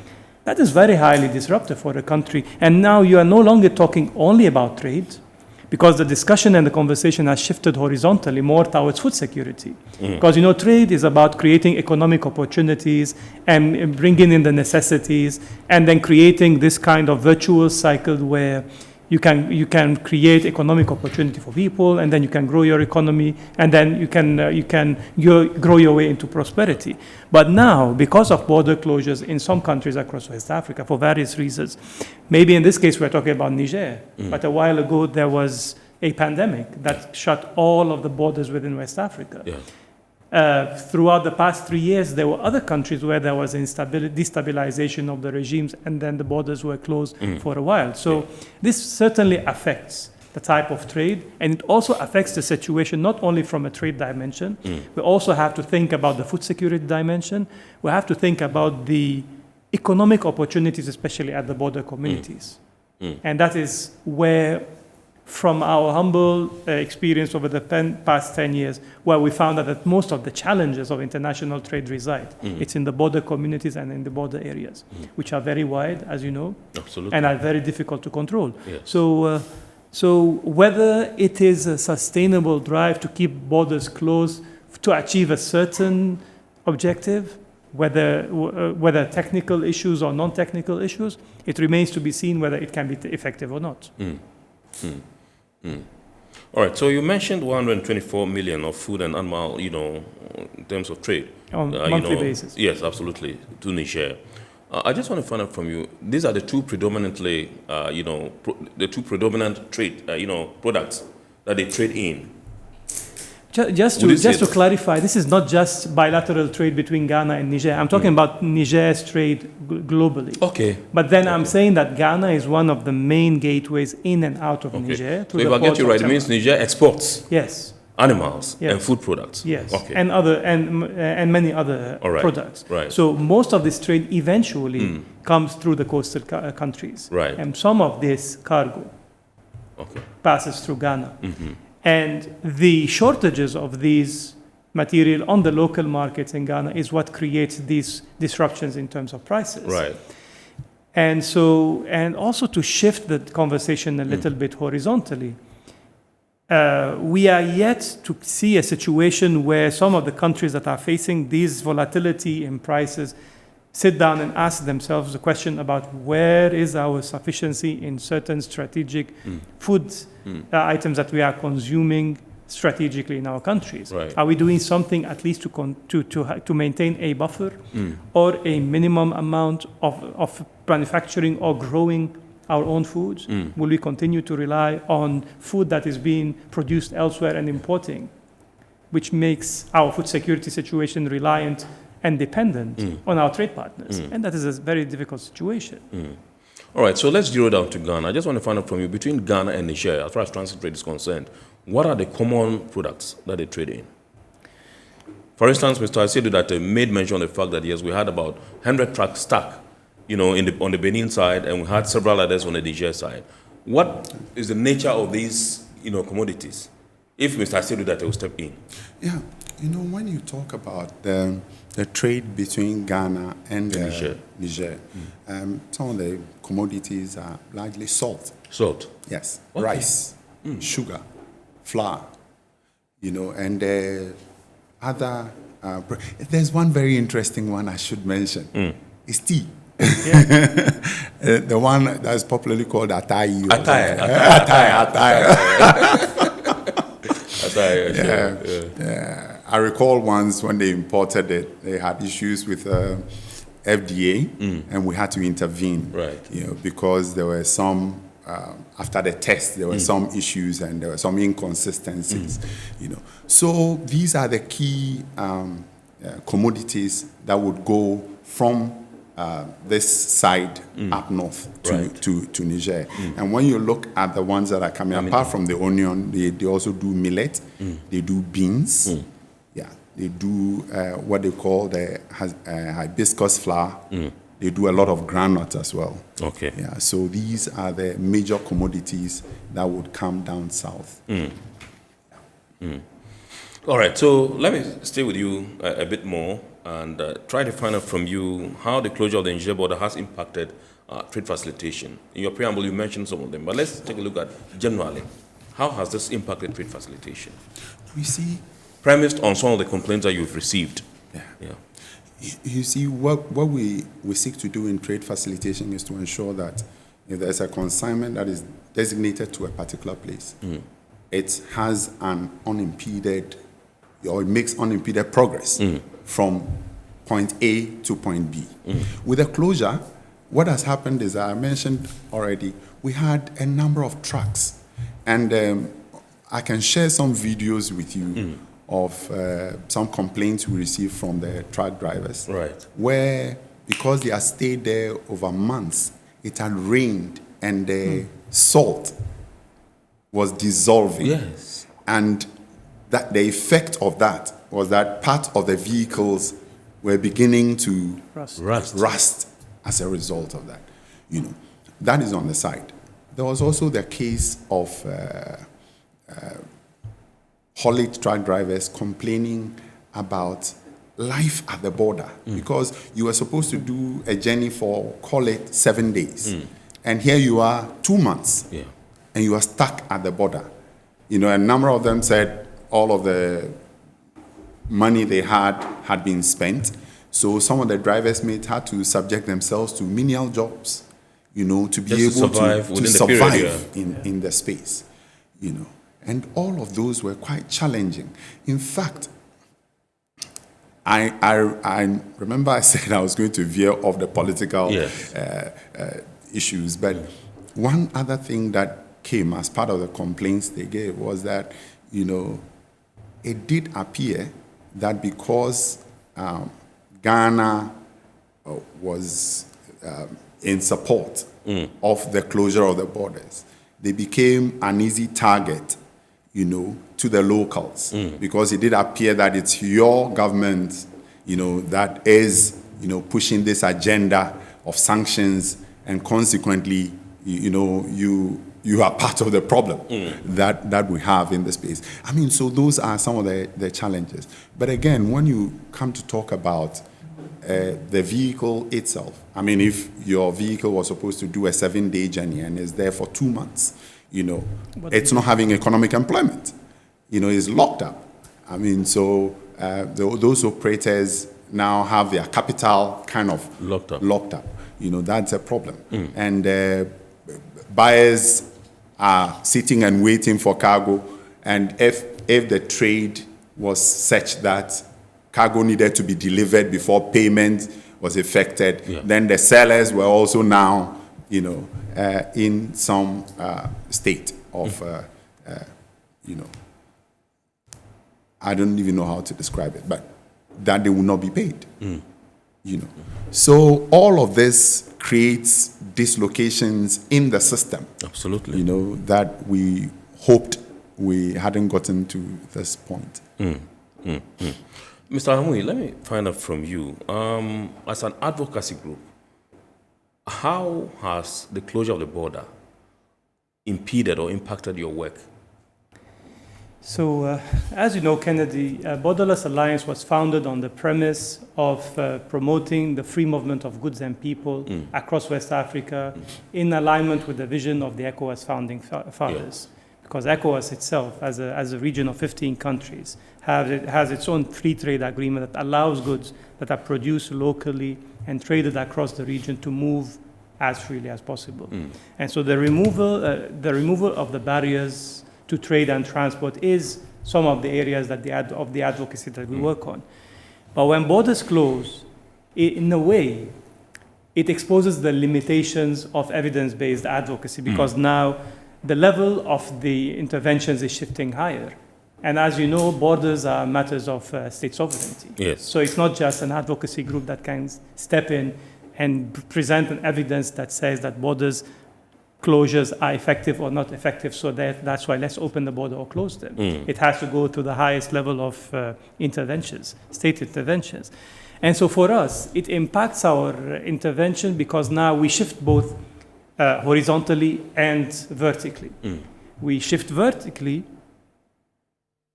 That is very highly disruptive for the country. And now you are no longer talking only about trade, because the discussion and the conversation has shifted horizontally more towards food security. Because, you know, trade is about creating economic opportunities and bringing in the necessities, and then creating this kind of virtuous cycle where you can create economic opportunity for people, and then you can grow your economy, and then you can grow your way into prosperity. But now, because of border closures in some countries across West Africa for various reasons, maybe in this case we're talking about Niger, but a while ago there was a pandemic that shut all of the borders within West Africa. Throughout the past 3 years, there were other countries where there was destabilization of the regimes, and then the borders were closed for a while. So this certainly affects the type of trade, and it also affects the situation not only from a trade dimension. We also have to think about the food security dimension. We have to think about the economic opportunities, especially at the border communities. And that is where from our humble experience over the past 10 years, where we found that most of the challenges of international trade reside. It's in the border communities and in the border areas, which are very wide, as you know, absolutely, and are very difficult to control. Yes. So whether it is a sustainable drive to keep borders closed to achieve a certain objective, whether technical issues or non-technical issues, it remains to be seen whether it can be effective or not. All right, so you mentioned 124 million of food and animal, in terms of trade. On a monthly basis. Yes, absolutely, to Niger. I just want to find out from you, these are the two predominantly, the two predominant trade, products that they trade in. Just to clarify, this is not just bilateral trade between Ghana and Niger. I'm talking about Niger's trade globally. Okay. But then I'm saying that Ghana is one of the main gateways in and out of Niger. So if I get you right, it means Niger exports animals and food products. Yes. Okay. And many other products. Right. So most of this trade eventually comes through the coastal countries. Right. And some of this cargo passes through Ghana. And the shortages of these material on the local markets in Ghana is what creates these disruptions in terms of prices. Right. And also to shift the conversation a little bit horizontally, we are yet to see a situation where some of the countries that are facing these volatility in prices sit down and ask themselves the question about where is our sufficiency in certain strategic food items that we are consuming strategically in our countries. Right. Are we doing something at least to maintain a buffer or a minimum amount of manufacturing or growing our own foods? Will we continue to rely on food that is being produced elsewhere and importing, which makes our food security situation reliant and dependent on our trade partners? And that is a very difficult situation. All right, so let's zero down to Ghana. I just want to find out from you, between Ghana and Niger, as far as transit trade is concerned, what are the common products that they trade in? For instance, Mr. Asedu that made mention of the fact that, yes, we had about 100 trucks stuck, on the Benin side, and we had several others on the Niger side. What is the nature of these, commodities? If Mr. Asedu that will step in. Yeah, when you talk about the trade between Ghana and Niger, some of the commodities are largely salt. Salt? Yes. Okay. Rice, sugar, flour, and other. There's one very interesting one I should mention. It's tea. The one that's popularly called Atai. Atai. I recall once when they imported it, they had issues with FDA, and we had to intervene. Right. Because there were some after the test, there were some issues and there were some inconsistencies. So these are the key commodities that would go from this side up north to Niger. And when you look at the ones that are coming, apart from the onion, they also do millet, they do beans, they do what they call the hibiscus flour, they do a lot of groundnut as well. Okay. Yeah, so these are the major commodities that would come down south. All right, so let me stay with you a bit more and try to find out from you how the closure of the Niger border has impacted trade facilitation. In your preamble, you mentioned some of them, but let's take a look at generally. How has this impacted trade facilitation? We see... Premised on some of the complaints that you've received. Yeah. You see, what we seek to do in trade facilitation is to ensure that if there's a consignment that is designated to a particular place, it has an unimpeded, or it makes unimpeded progress from point A to point B. With the closure, what has happened is, I mentioned already, we had a number of trucks. And I can share some videos with you of some complaints we received from the truck drivers. Right. Where, because they had stayed there over months, it had rained and the salt was dissolving. Yes. And that the effect of that was that part of the vehicles were beginning to rust as a result of that. That is on the side. there was also the case of haulage truck drivers complaining about life at the border, because you were supposed to do a journey for, call it 7 days. And here you are 2 months, and you are stuck at the border. You know, a number of them said all of the money they had been spent. So some of the drivers' mates had to subject themselves to menial jobs, you know, to be able to survive in the space, you know. And all of those were quite challenging. In fact, I remember I said I was going to veer off the political issues, but one other thing that came as part of the complaints they gave was that, you know, it did appear that because Ghana was in support of the closure of the borders, they became an easy target, you know, to the locals, because it did appear that it's your government, you know, that is, you know, pushing this agenda of sanctions, and consequently, you know, you are part of the problem that we have in the space. I mean, so those are some of the challenges. But again, when you come to talk about the vehicle itself, I mean, if your vehicle was supposed to do a 7-day journey and is there for 2 months, you know, it's not having economic employment. You know, it's locked up. I mean, so those operators now have their capital kind of locked up. You know, that's a problem. And buyers are sitting and waiting for cargo. And if the trade was such that cargo needed to be delivered before payment was effected, then the sellers were also now, you know, in some state of, you know, I don't even know how to describe it, but that they will not be paid, you know. So all of this creates dislocations in the system. Absolutely. You know, that we hoped we hadn't gotten to this point. Mr. Hamui, let me find out from you, as an advocacy group, how has the closure of the border impeded or impacted your work? So, as you know, Kennedy, Borderless Alliance was founded on the premise of promoting the free movement of goods and people across West Africa in alignment with the vision of the ECOWAS founding fathers. Because ECOWAS itself, as a region of 15 countries, has its own free trade agreement that allows goods that are produced locally and traded across the region to move as freely as possible. And so the removal of the barriers to trade and transport is some of the areas that of the advocacy that we work on. But when borders close, in a way, it exposes the limitations of evidence-based advocacy, because now the level of the interventions is shifting higher. And as you know, borders are matters of state sovereignty. Yes. So it's not just an advocacy group that can step in and present an evidence that says that borders closures are effective or not effective, so that's why let's open the border or close them. It has to go to the highest level of interventions, state interventions. And so for us, it impacts our intervention because now we shift both horizontally and vertically. We shift vertically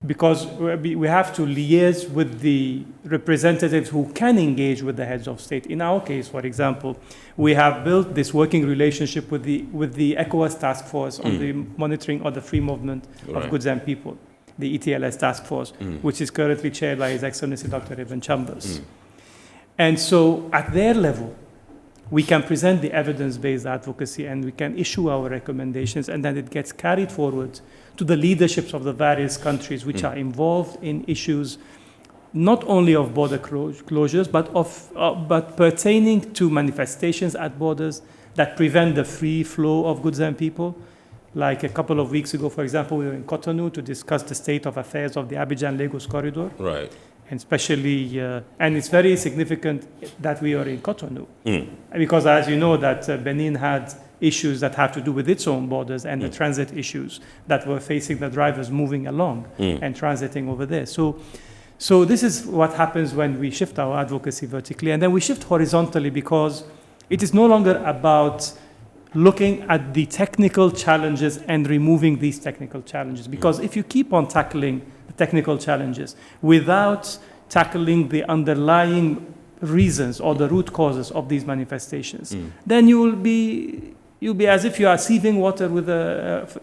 because we have to liaise with the representatives who can engage with the heads of state. In our case, for example, we have built this working relationship with the ECOWAS task force on the monitoring of the free movement of goods and people, the ETLS task force, which is currently chaired by His Excellency Dr. Eben Chambers. And so at their level, we can present the evidence-based advocacy and we can issue our recommendations, and then it gets carried forward to the leaderships of the various countries which are involved in issues not only of border closures, but pertaining to manifestations at borders that prevent the free flow of goods and people. Like a couple of weeks ago, for example, we were in Cotonou to discuss the state of affairs of the Abidjan-Lagos corridor. Right. And especially, and it's very significant that we are in Cotonou. Because as you know, that Benin had issues that have to do with its own borders and the transit issues that were facing the drivers moving along and transiting over there. So this is what happens when we shift our advocacy vertically. And then we shift horizontally because it is no longer about looking at the technical challenges and removing these technical challenges. Because if you keep on tackling the technical challenges without tackling the underlying reasons or the root causes of these manifestations, then you'll be as if you are sieving water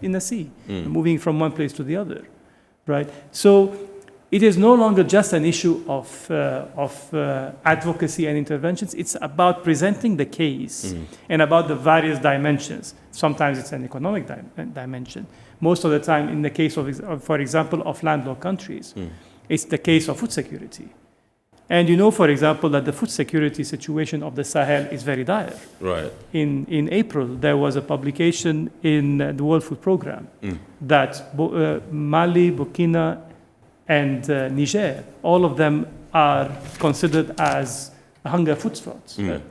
in a sea, moving from one place to the other, right? So it is no longer just an issue of advocacy and interventions. It's about presenting the case and about the various dimensions. Sometimes it's an economic dimension. Most of the time, in the case of, for example, of landlocked countries, it's the case of food security. And you know, for example, that the food security situation of the Sahel is very dire. Right. In April, there was a publication in the World Food Programme that Mali, Burkina, and Niger, all of them are considered as hunger hotspots, Right.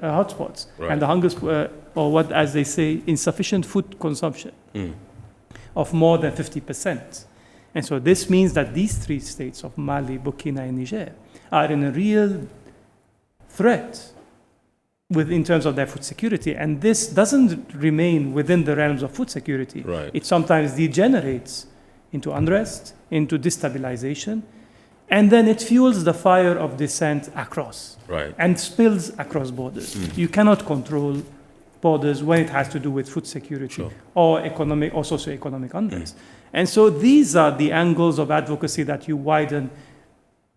and the hunger, or what, as they say, insufficient food consumption of more than 50%. And so this means that these three states of Mali, Burkina, and Niger are in a real threat in terms of their food security. And this doesn't remain within the realms of food security. Right. It sometimes degenerates into unrest, into destabilization, and then it fuels the fire of dissent across, and spills across borders. You cannot control borders when it has to do with food security or economic or socioeconomic unrest. And so these are the angles of advocacy that you widen,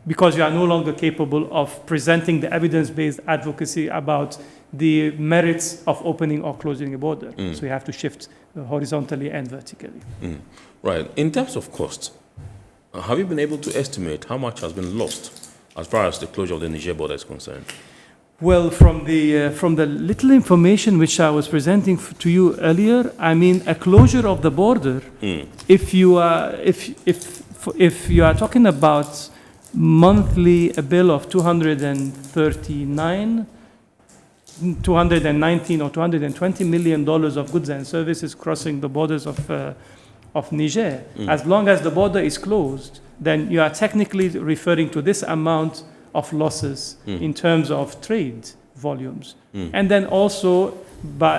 because you are no longer capable of presenting the evidence-based advocacy about the merits of opening or closing a border. So you have to shift horizontally and vertically. Right. In terms of cost, have you been able to estimate how much has been lost as far as the closure of the Niger border is concerned? Well, from the little information which I was presenting to you earlier, I mean, a closure of the border, if you are talking about monthly a bill of 219 or $220 million of goods and services crossing the borders of Niger, as long as the border is closed, then you are technically referring to this amount of losses in terms of trade volumes. And then also,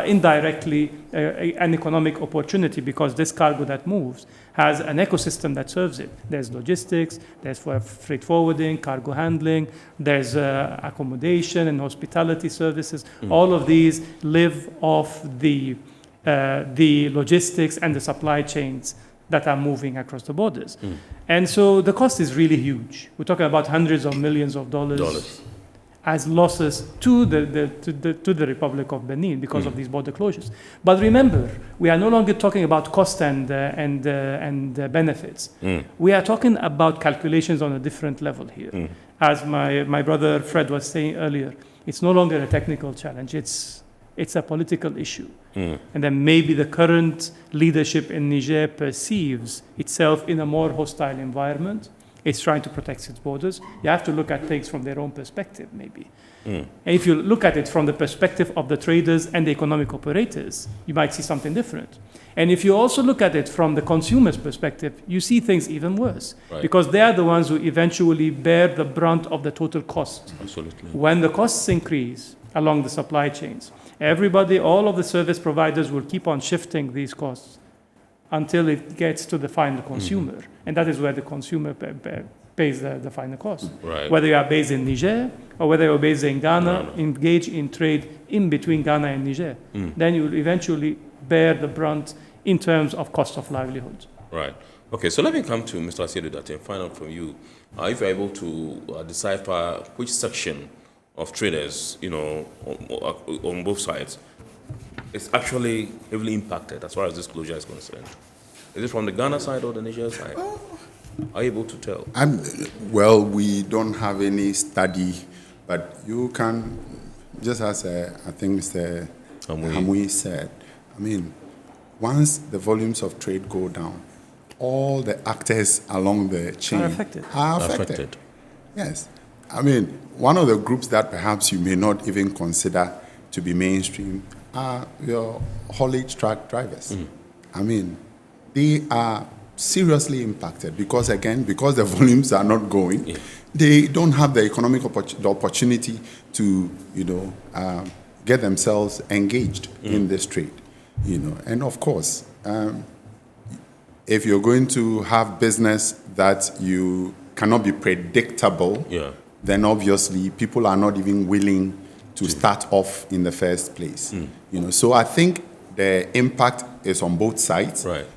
indirectly, an economic opportunity, because this cargo that moves has an ecosystem that serves it. There's logistics, there's freight forwarding, cargo handling, there's accommodation and hospitality services. All of these live off the logistics and the supply chains that are moving across the borders. And so the cost is really huge. We're talking about hundreds of millions of dollars as losses to the Republic of Benin because of these border closures. But remember, we are no longer talking about cost and benefits. We are talking about calculations on a different level here. As my brother Fred was saying earlier, it's no longer a technical challenge. It's a political issue. And then maybe the current leadership in Niger perceives itself in a more hostile environment. It's trying to protect its borders. You have to look at things from their own perspective, maybe. And if you look at it from the perspective of the traders and the economic operators, you might see something different. And if you also look at it from the consumer's perspective, you see things even worse. Because they are the ones who eventually bear the brunt of the total cost. Absolutely. When the costs increase along the supply chains, all of the service providers will keep on shifting these costs until it gets to the final consumer. And that is where the consumer pays the final cost. Whether you are based in Niger or whether you're based in Ghana, engage in trade in between Ghana and Niger, then you will eventually bear the brunt in terms of cost of livelihood. Right. Okay, so let me come to Mr. Asiedu Datin, find out from you, if you're able to decipher which section of traders, on both sides, is actually heavily impacted as far as this closure is concerned. Is it from the Ghana side or the Niger side? Are you able to tell? Well, we don't have any study, but you can, just as I think Mr. Hamui said, I mean, once the volumes of trade go down, all the actors along the chain are affected. Yes. I mean, one of the groups that perhaps you may not even consider to be mainstream are your haulage truck drivers. I mean, they are seriously impacted because the volumes are not going, they don't have the economic opportunity to, get themselves engaged in this trade. you know. And of course, if you're going to have business that you cannot be predictable, then obviously people are not even willing to start off in the first place. You know, so I think the impact is on both sides. Right.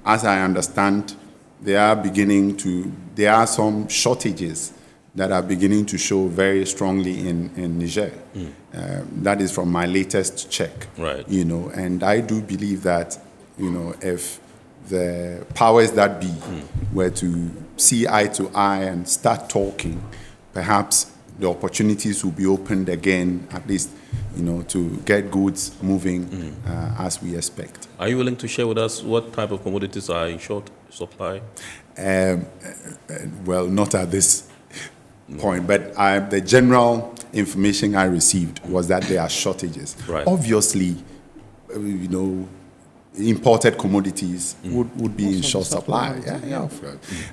As I understand, there are some shortages that are beginning to show very strongly in Niger. That is from my latest check. Right. You know, and I do believe that, you know, if the powers that be were to see eye to eye and start talking, perhaps the opportunities will be opened again, at least, you know, to get goods moving as we expect. Are you willing to share with us what type of commodities are in short supply? Well, not at this point, but the general information I received was that there are shortages. Right. Obviously, you know, imported commodities would be in short supply.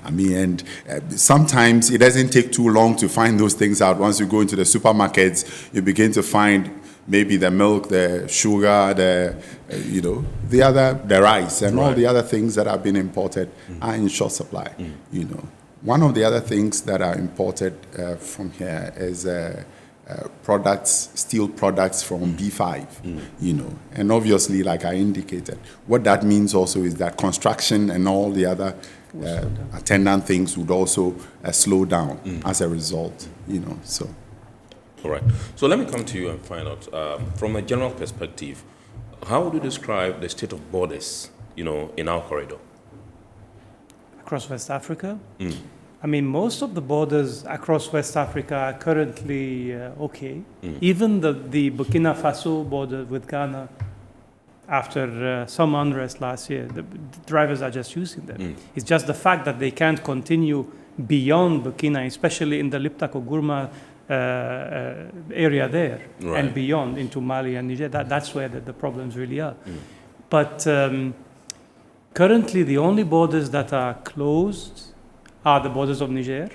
I mean, and sometimes it doesn't take too long to find those things out. Once you go into the supermarkets, you begin to find maybe the milk, the sugar, the rice, and all the other things that have been imported are in short supply. You know, one of the other things that are imported from here is steel products from B5, you know, and obviously, like I indicated, what that means also is that construction and all the other attendant things would also slow down as a result, you know, so. All right. So let me come to you and find out, from a general perspective, how would you describe the state of borders, you know, in our corridor? Across West Africa? I mean, most of the borders across West Africa are currently okay. Even the Burkina Faso border with Ghana, after some unrest last year, the drivers are just using them. It's just the fact that they can't continue beyond Burkina, especially in the Liptako-Gourma area there, and beyond into Mali and Niger. That's where the problems really are. But currently, the only borders that are closed are the borders of Niger.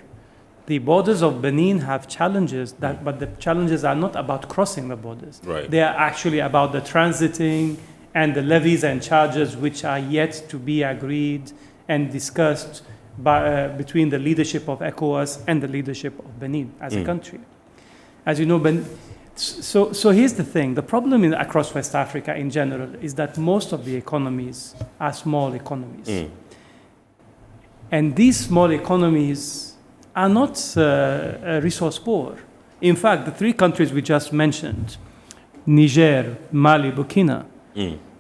The borders of Benin have challenges, but the challenges are not about crossing the borders. Right. They are actually about the transiting and the levies and charges which are yet to be agreed and discussed between the leadership of ECOWAS and the leadership of Benin as a country. As you know, so here's the thing. The problem across West Africa in general is that most of the economies are small economies. And these small economies are not resource poor. In fact, the three countries we just mentioned, Niger, Mali, Burkina,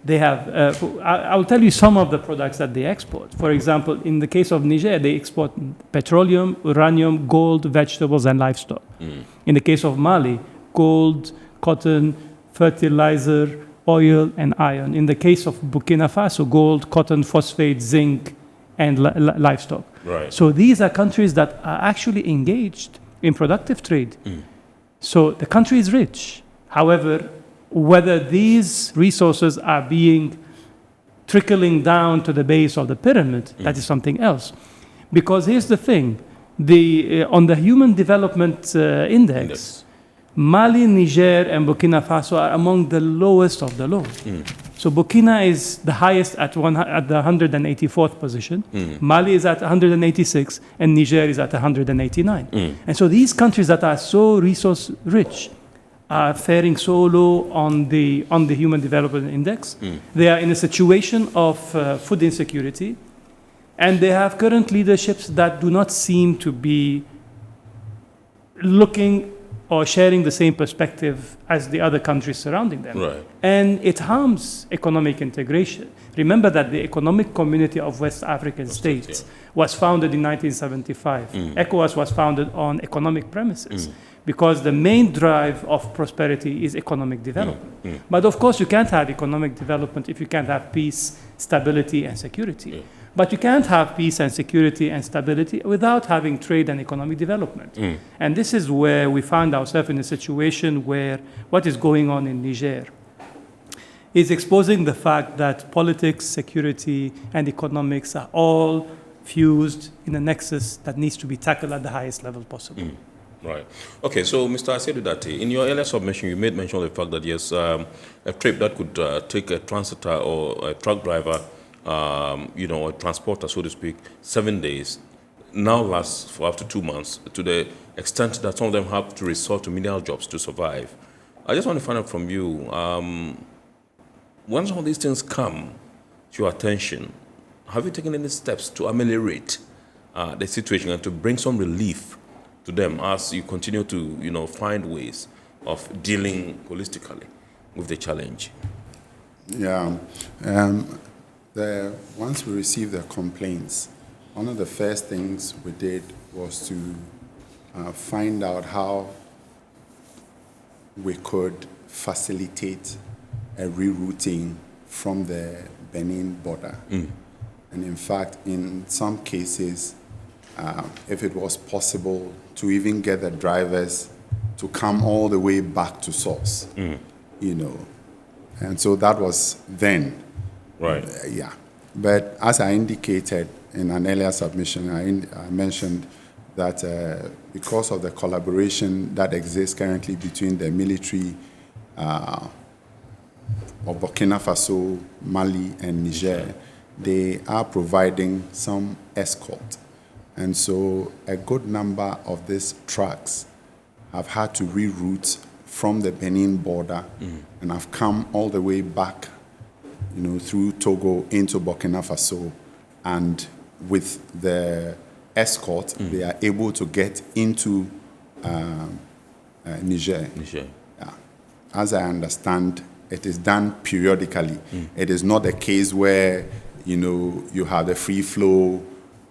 they have, I'll tell you some of the products that they export. For example, in the case of Niger, they export petroleum, uranium, gold, vegetables, and livestock. In the case of Mali, gold, cotton, fertilizer, oil, and iron. In the case of Burkina Faso, gold, cotton, phosphate, zinc, and livestock. Right. So these are countries that are actually engaged in productive trade. So the country is rich. However, whether these resources are trickling down to the base of the pyramid, that is something else. Because here's the thing, on the Human Development Index, Mali, Niger, and Burkina Faso are among the lowest of the low. So Burkina is the highest at the 184th position. Mali is at 186, and Niger is at 189. And so these countries that are so resource rich are faring so low on the Human Development Index. They are in a situation of food insecurity, and they have current leaderships that do not seem to be looking or sharing the same perspective as the other countries surrounding them. Right. And it harms economic integration. Remember that the Economic Community of West African States was founded in 1975. ECOWAS was founded on economic premises because the main drive of prosperity is economic development. But of course, you can't have economic development if you can't have peace, stability, and security. But you can't have peace and security and stability without having trade and economic development. And this is where we find ourselves in a situation where what is going on in Niger is exposing the fact that politics, security, and economics are all fused in a nexus that needs to be tackled at the highest level possible. Right. Okay, so Mr. Asedudate, in your earlier submission, you made mention of the fact that yes, a trip that could take a transitor or a truck driver, a transporter, so to speak, 7 days, now lasts for up to 2 months, to the extent that some of them have to resort to menial jobs to survive. I just want to find out from you, when some of these things come to your attention, have you taken any steps to ameliorate the situation and to bring some relief to them as you continue to, find ways of dealing holistically with the challenge? Yeah. Once we received the complaints, one of the first things we did was to find out how we could facilitate a rerouting from the Benin border. And in fact, in some cases, if it was possible to even get the drivers to come all the way back to source, And so that was then. Right. Yeah. But as I indicated in an earlier submission, I mentioned that because of the collaboration that exists currently between the military of Burkina Faso, Mali, and Niger, they are providing some escort. And so a good number of these trucks have had to reroute from the Benin border and have come all the way back, through Togo into Burkina Faso. And with the escort, they are able to get into Niger. Yeah. As I understand, it is done periodically. It is not a case where, you have the free flow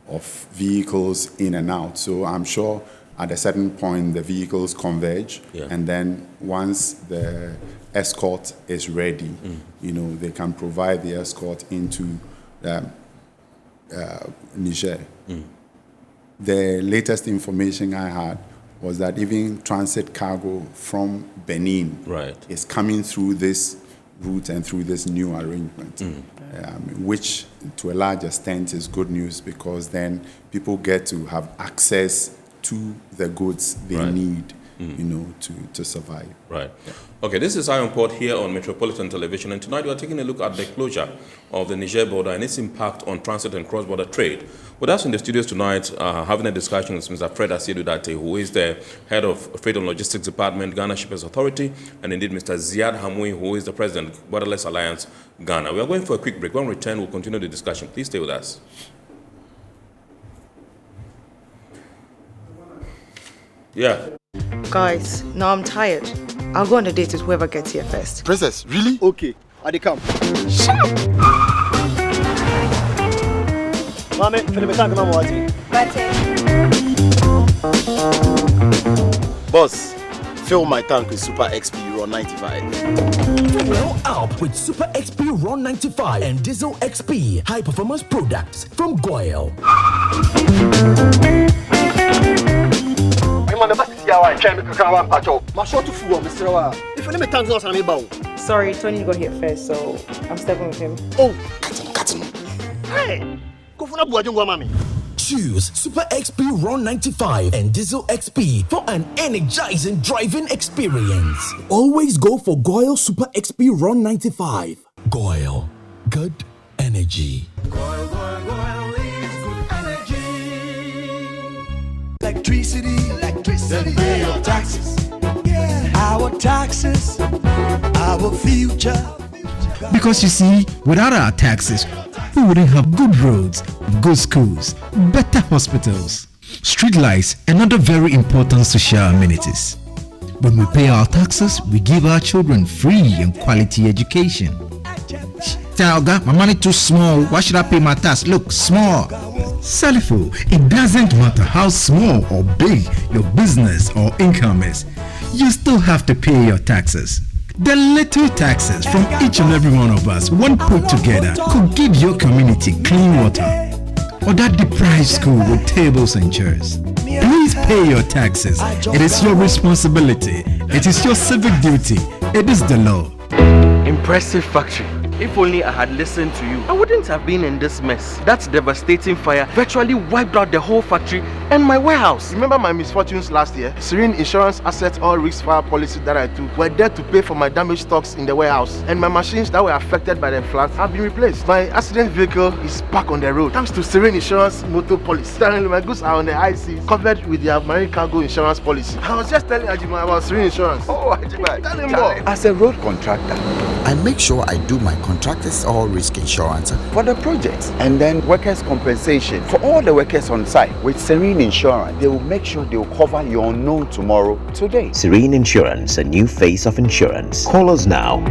of vehicles in and out. So I'm sure at a certain point the vehicles converge, and then once the escort is ready, they can provide the escort into Niger. The latest information I had was that even transit cargo from Benin is coming through this route and through this new arrangement, which to a large extent is good news, because then people get to have access to the goods they need, to survive. Right. Okay, this is Iron Port here on Metropolitan Television, and tonight we are taking a look at the closure of the Niger border and its impact on transit and cross-border trade. With us in the studios tonight, having a discussion with Mr. Fred Asedudate, who is the head of Trade and Logistics Department, Ghana Shippers Authority, and indeed Mr. Ziad Hamoui, who is the president, Borderless Alliance, Ghana. We are going for a quick break. When we return, we'll continue the discussion. Please stay with us. Yeah. Guys, now I'm tired. I'll go on a date with whoever gets here first. Princess, really? Okay, I come. Shut up! Mame, Philippe, can't come on. Boss, fill my tank with Super XP Raw 95. Well up with Super XP Raw 95 and Diesel XP high performance products from Goil. Sorry, Tony got here first, so I'm stepping with him. Oh, cut him. Hey, go for mommy. Choose Super XP Raw 95 and Diesel XP for an energizing driving experience. Always go for Goil Super XP Raw 95. Goil, good energy. Goil is good energy. Electricity, then pay your taxes. Yeah. Our taxes, our future. Because you see, without our taxes, we wouldn't have good roads, good schools, better hospitals, street lights, and other very important social amenities. When we pay our taxes, we give our children free and quality education. Talga, my money too small. Why should I pay my tax? Look, small. Salifo, it doesn't matter how small or big your business or income is, you still have to pay your taxes. The little taxes from each and every one of us, when put together, could give your community clean water, or that deprived school with tables and chairs. Please pay your taxes. It is your responsibility. It is your civic duty. It is the law. Impressive factory. If only I had listened to you, I wouldn't have been in this mess. That devastating fire virtually wiped out the whole factory and my warehouse. Remember my misfortunes last year? Serene Insurance Asset All Risk Fire policy that I took were there to pay for my damaged stocks in the warehouse. And my machines that were affected by the floods have been replaced. My accident vehicle is back on the road thanks to Serene Insurance Motor Policy. Currently, my goods are on the IC covered with their marine cargo insurance policy. I was just telling Ajima about Serene Insurance. Oh, Ajima, tell him more. As a road contractor, I make sure I do my contractors all risk insurance for the projects and then workers' compensation for all the workers on site. With Serene Insurance, they will make sure they will cover your unknown tomorrow today. Serene Insurance, a new face of insurance. Call us now.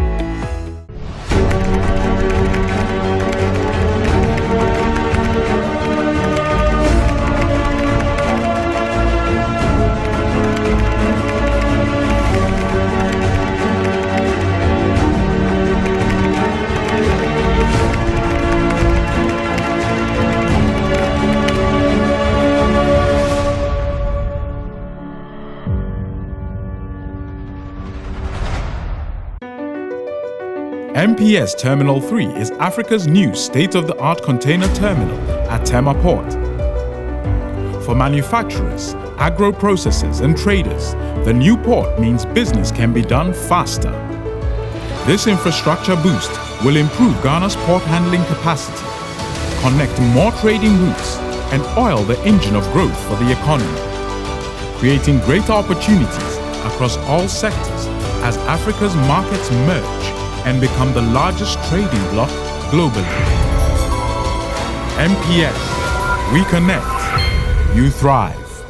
MPS Terminal 3 is Africa's new state-of-the-art container terminal at Tema Port. For manufacturers, agro-processors and traders, the new port means business can be done faster. This infrastructure boost will improve Ghana's port handling capacity, connect more trading routes, and oil the engine of growth for the economy, creating greater opportunities across all sectors as Africa's markets merge and become the largest trading bloc globally. MPS, we connect, you thrive.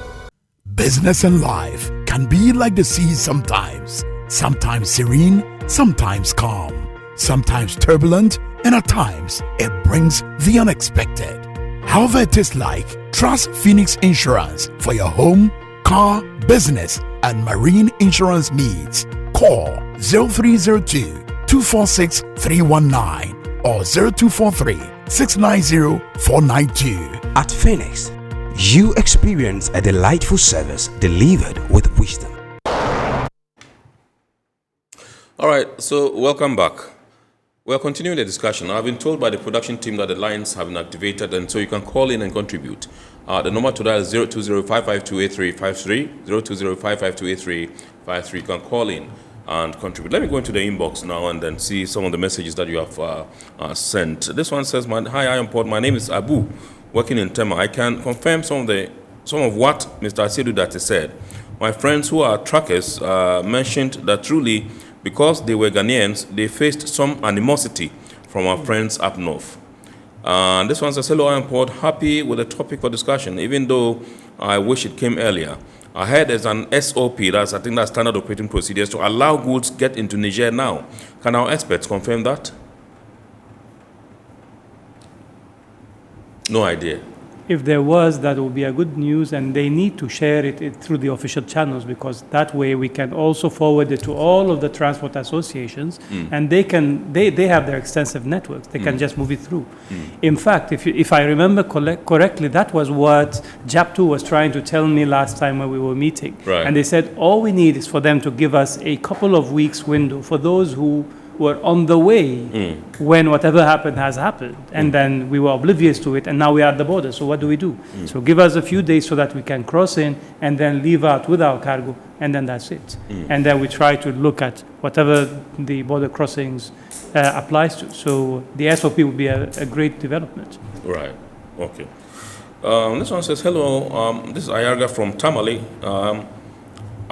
Business and life can be like the sea sometimes. Sometimes serene, sometimes calm, sometimes turbulent, and at times it brings the unexpected. However it is like, trust Phoenix Insurance for your home, car, business, and marine insurance needs. Call 0302 246 319 or 0243 690 492. At Phoenix, you experience a delightful service delivered with wisdom. All right, so welcome back. We're continuing the discussion. I've been told by the production team that the lines have been activated, and so you can call in and contribute. The number to dial is 020-552-8353, 020-552-8353. You can call in and contribute. Let me go into the inbox now and then see some of the messages that you have sent. This one says, "Hi, Iron Port. My name is Abu, working in Tema. I can confirm some of what Mr. Asedudati said. My friends who are truckers mentioned that truly, because they were Ghanaians, they faced some animosity from our friends up north." This one says, "Hello, Iron Port. Happy with the topic for discussion, even though I wish it came earlier. I heard there's an SOP, I think that's standard operating procedures, to allow goods get into Niger now. Can our experts confirm that?" No idea. If there was, that would be a good news, and they need to share it through the official channels, because that way we can also forward it to all of the transport associations, and they have their extensive networks. They can just move it through. In fact, if I remember correctly, that was what JAP2 was trying to tell me last time when we were meeting. Right. And they said all we need is for them to give us a couple of weeks window for those who were on the way when whatever happened has happened, and then we were oblivious to it, and now we are at the border. So what do we do? So give us a few days so that we can cross in and then leave out with our cargo, and then that's it. And then we try to look at whatever the border crossings applies to. So the SOP would be a great development. Right. Okay. This one says, "Hello, this is Ayarga from Tamale.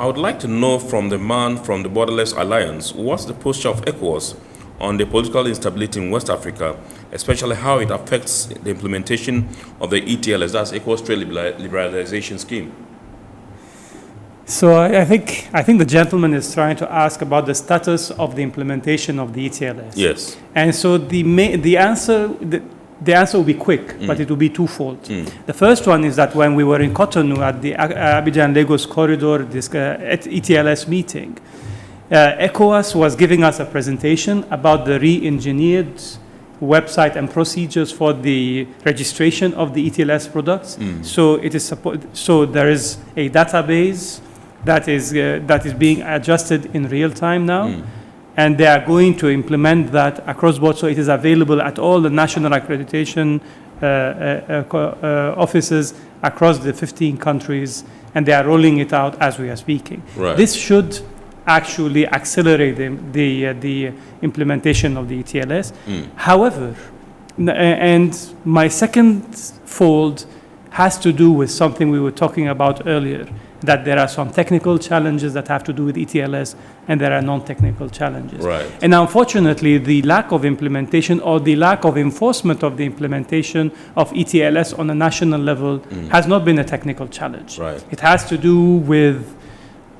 I would like to know from the man from the Borderless Alliance, what's the posture of ECOWAS on the political instability in West Africa, especially how it affects the implementation of the ETLS, that's ECOWAS Trade Liberalization Scheme?" So I think the gentleman is trying to ask about the status of the implementation of the ETLS. Yes. And so the answer will be quick, but it will be twofold. The first one is that when we were in Cotonou at the Abidjan-Lagos corridor at ETLS meeting, ECOWAS was giving us a presentation about the re-engineered website and procedures for the registration of the ETLS products. So there is a database that is being adjusted in real time now. and they are going to implement that across board, so it is available at all the national accreditation offices across the 15 countries, and they are rolling it out as we are speaking. Right. This should actually accelerate the implementation of the ETLS. However, and my second fold has to do with something we were talking about earlier, that there are some technical challenges that have to do with ETLS, and there are non-technical challenges. Right. And unfortunately, the lack of implementation or the lack of enforcement of the implementation of ETLS on a national level has not been a technical challenge. Right. It has to do with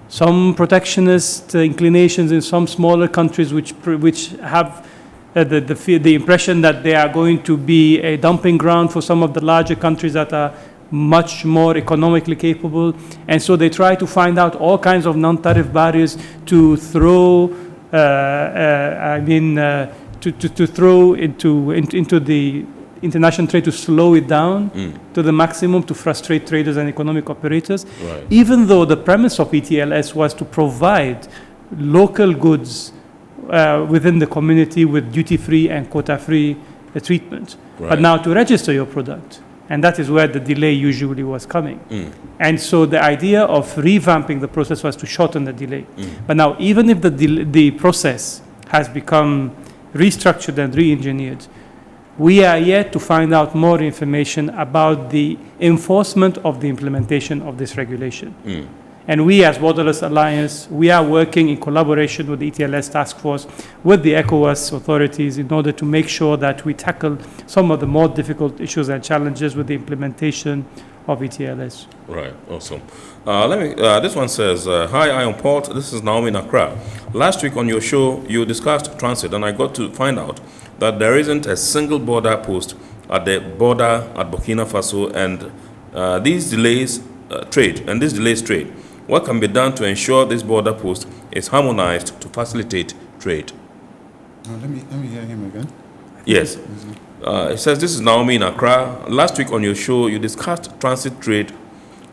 some protectionist inclinations in some smaller countries which have the impression that they are going to be a dumping ground for some of the larger countries that are much more economically capable, and so they try to find out all kinds of non-tariff barriers to throw, to throw into the international trade, to slow it down to the maximum, to frustrate traders and economic operators. Right. Even though the premise of ETLS was to provide local goods within the community with duty-free and quota-free treatment. Right. But now to register your product, and that is where the delay usually was coming. And so the idea of revamping the process was to shorten the delay. But now, even if the process has become restructured and re-engineered, we are yet to find out more information about the enforcement of the implementation of this regulation. And we, as Borderless Alliance, we are working in collaboration with the ETLS task force, with the ECOWAS authorities, in order to make sure that we tackle some of the more difficult issues and challenges with the implementation of ETLS. Right, awesome. This one says, hi, I am Port. This is Naomi in Accra. Last week on your show, you discussed transit, and I got to find out that there isn't a single border post at the border at Burkina Faso, and these delays trade. What can be done to ensure this border post is harmonized to facilitate trade? Let me hear him again. Yes. It says, this is Naomi in Accra. Last week on your show, you discussed transit trade,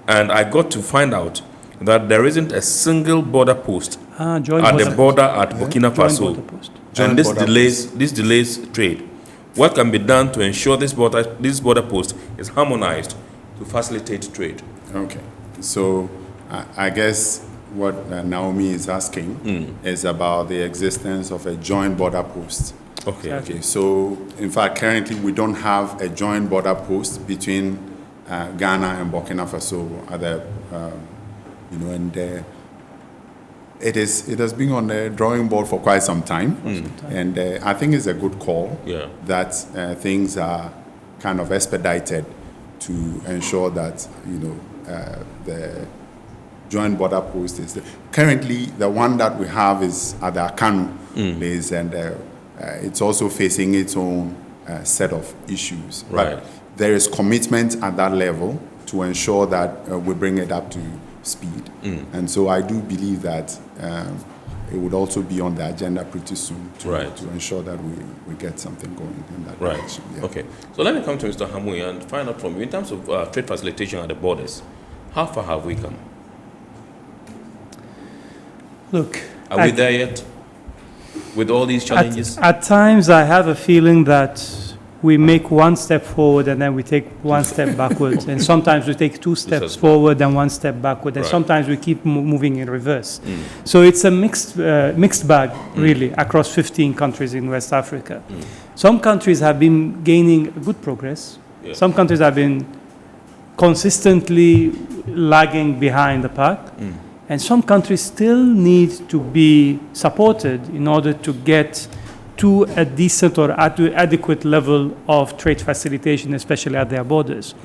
and I got to find out that there isn't a single border post at the border at Burkina Faso. And this delays trade. What can be done to ensure this border post is harmonized to facilitate trade? Okay. So I guess what Naomi is asking is about the existence of a joint border post. Okay. So, in fact, currently we don't have a joint border post between Ghana and Burkina Faso. It has been on the drawing board for quite some time, and I think it's a good call that things are kind of expedited to ensure that the joint border post is there. Currently, the one that we have is at the Akanu base, and it's also facing its own set of issues. Right. But there is commitment at that level to ensure that we bring it up to speed. And so I do believe that it would also be on the agenda pretty soon to ensure that we get something going in that direction. Yeah. Okay. So let me come to Mr. Hamui and find out from you, in terms of trade facilitation at the borders, how far have we come? Look, are we there yet with all these challenges? At times, I have a feeling that we make one step forward and then we take one step backwards. And sometimes we take two steps forward and one step backward. And sometimes we keep moving in reverse. So it's a mixed bag, really, across 15 countries in West Africa. Some countries have been gaining good progress. Some countries have been consistently lagging behind the pack. And some countries still need to be supported in order to get to a decent or adequate level of trade facilitation, especially at their borders.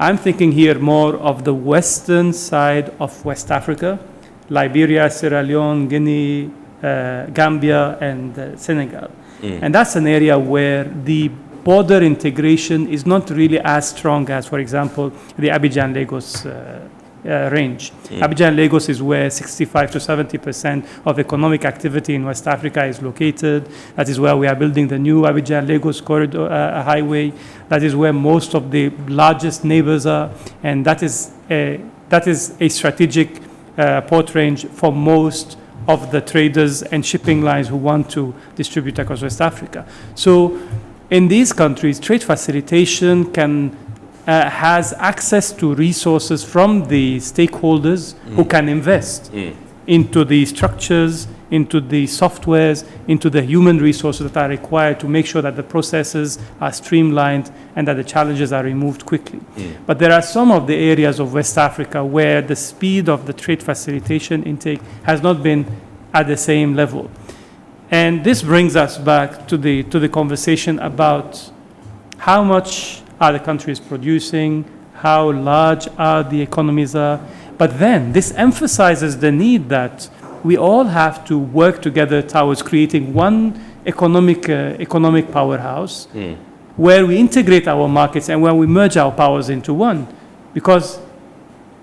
I'm thinking here more of the western side of West Africa, Liberia, Sierra Leone, Guinea, Gambia, and Senegal. And that's an area where the border integration is not really as strong as, for example, the Abidjan-Lagos range. Abidjan-Lagos is where 65 to 70% of economic activity in West Africa is located. That is where we are building the new Abidjan-Lagos corridor highway. That is where most of the largest neighbors are, and that is a strategic port range for most of the traders and shipping lines who want to distribute across West Africa. So in these countries, trade facilitation has access to resources from the stakeholders who can invest into the structures, into the softwares, into the human resources that are required to make sure that the processes are streamlined and that the challenges are removed quickly. But there are some of the areas of West Africa where the speed of the trade facilitation intake has not been at the same level. And this brings us back to the conversation about how much are the countries producing, how large are the economies are. But then this emphasizes the need that we all have to work together towards creating one economic powerhouse where we integrate our markets and where we merge our powers into one. Because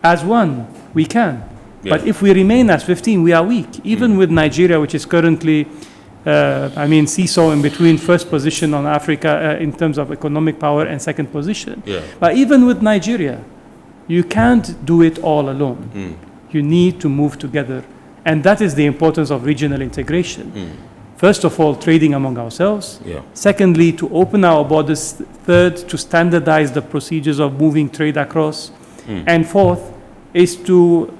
as one, we can. Yeah. But if we remain as 15, we are weak. Even with Nigeria, which is currently, seesaw in between first position on Africa in terms of economic power and second position. Yeah. But even with Nigeria, you can't do it all alone. You need to move together. And that is the importance of regional integration. First of all, trading among ourselves. Yeah. Secondly, to open our borders. Third, to standardize the procedures of moving trade across. And fourth, is to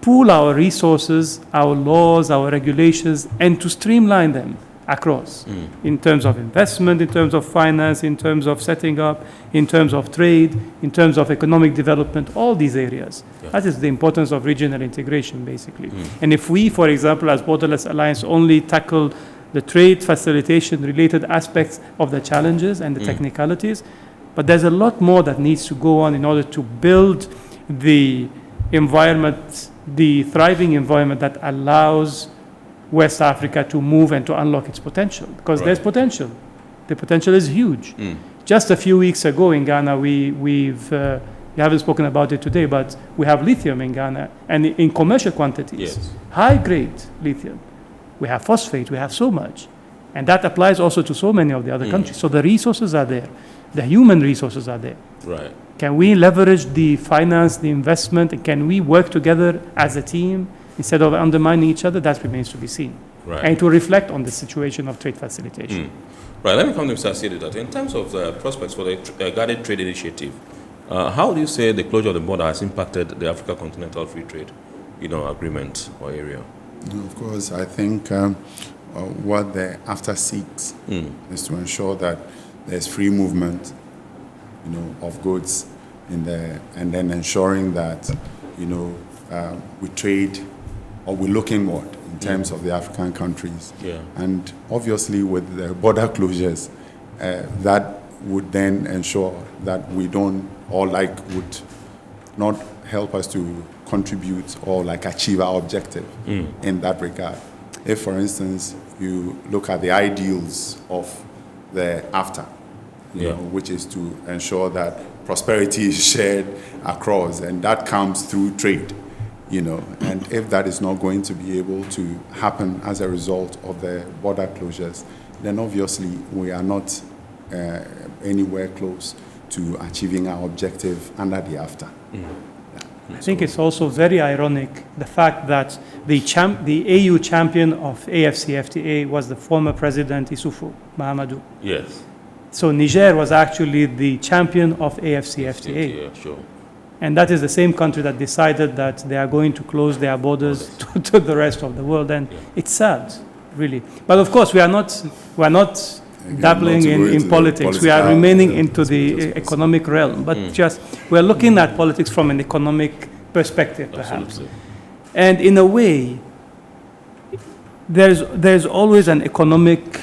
pool our resources, our laws, our regulations, and to streamline them across in terms of investment, in terms of finance, in terms of setting up, in terms of trade, in terms of economic development, all these areas. Yeah. That is the importance of regional integration, basically. And if we, for example, as Borderless Alliance, only tackle the trade facilitation related aspects of the challenges and the technicalities, but there's a lot more that needs to go on in order to build the environment, the thriving environment that allows West Africa to move and to unlock its potential, because there's potential. The potential is huge. Just a few weeks ago in Ghana, we haven't spoken about it today, but we have lithium in Ghana, and in commercial quantities, high-grade lithium. We have phosphate, we have so much. And that applies also to so many of the other countries. So the resources are there. The human resources are there. Right. Can we leverage the finance, the investment, and can we work together as a team instead of undermining each other? That remains to be seen. Right. And to reflect on the situation of trade facilitation. Right, let me come to Mr. Asiedu. In terms of the prospects for the guided trade initiative, how do you say the closure of the border has impacted the Africa Continental Free Trade agreement or area? Of course, I think what the AFTA seeks is to ensure that there's free movement of goods in there, and then ensuring that we trade, or we look inward in terms of the African countries. Yeah. And obviously with the border closures, that would then ensure that we don't, or would not help us to contribute or achieve our objective in that regard. If, for instance, you look at the ideals of the AFTA, which is to ensure that prosperity is shared across, and that comes through trade. And if that is not going to be able to happen as a result of the border closures, then obviously we are not anywhere close to achieving our objective under the AFTA. I think it's also very ironic the fact that the AU champion of AFCFTA was the former president Issoufou Mahamadou. Yes. So Niger was actually the champion of AFCFTA. Yeah, sure. And that is the same country that decided that they are going to close their borders to the rest of the world. And it's sad, really. But of course, we are not dabbling in politics. We are remaining into the economic realm. But we're looking at politics from an economic perspective, perhaps. Absolutely. And in a way, there's always an economic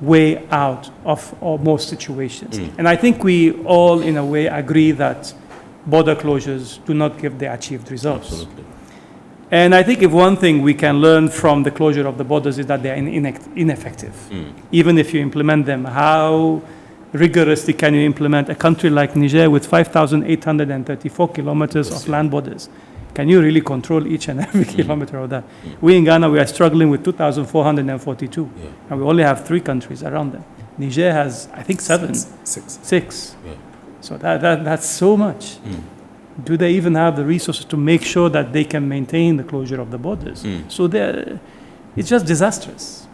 way out of most situations. And I think we all, in a way, agree that border closures do not give the achieved results. Absolutely. And I think if one thing we can learn from the closure of the borders is that they are ineffective. Even if you implement them, how rigorously can you implement a country like Niger with 5,834 kilometers of land borders? Can you really control each and every kilometer of that? We in Ghana, we are struggling with 2,442. And we only have 3 countries around them. Niger has, I think, 7. Six. Yeah. So that's so much. Do they even have the resources to make sure that they can maintain the closure of the borders? So it's just disastrous.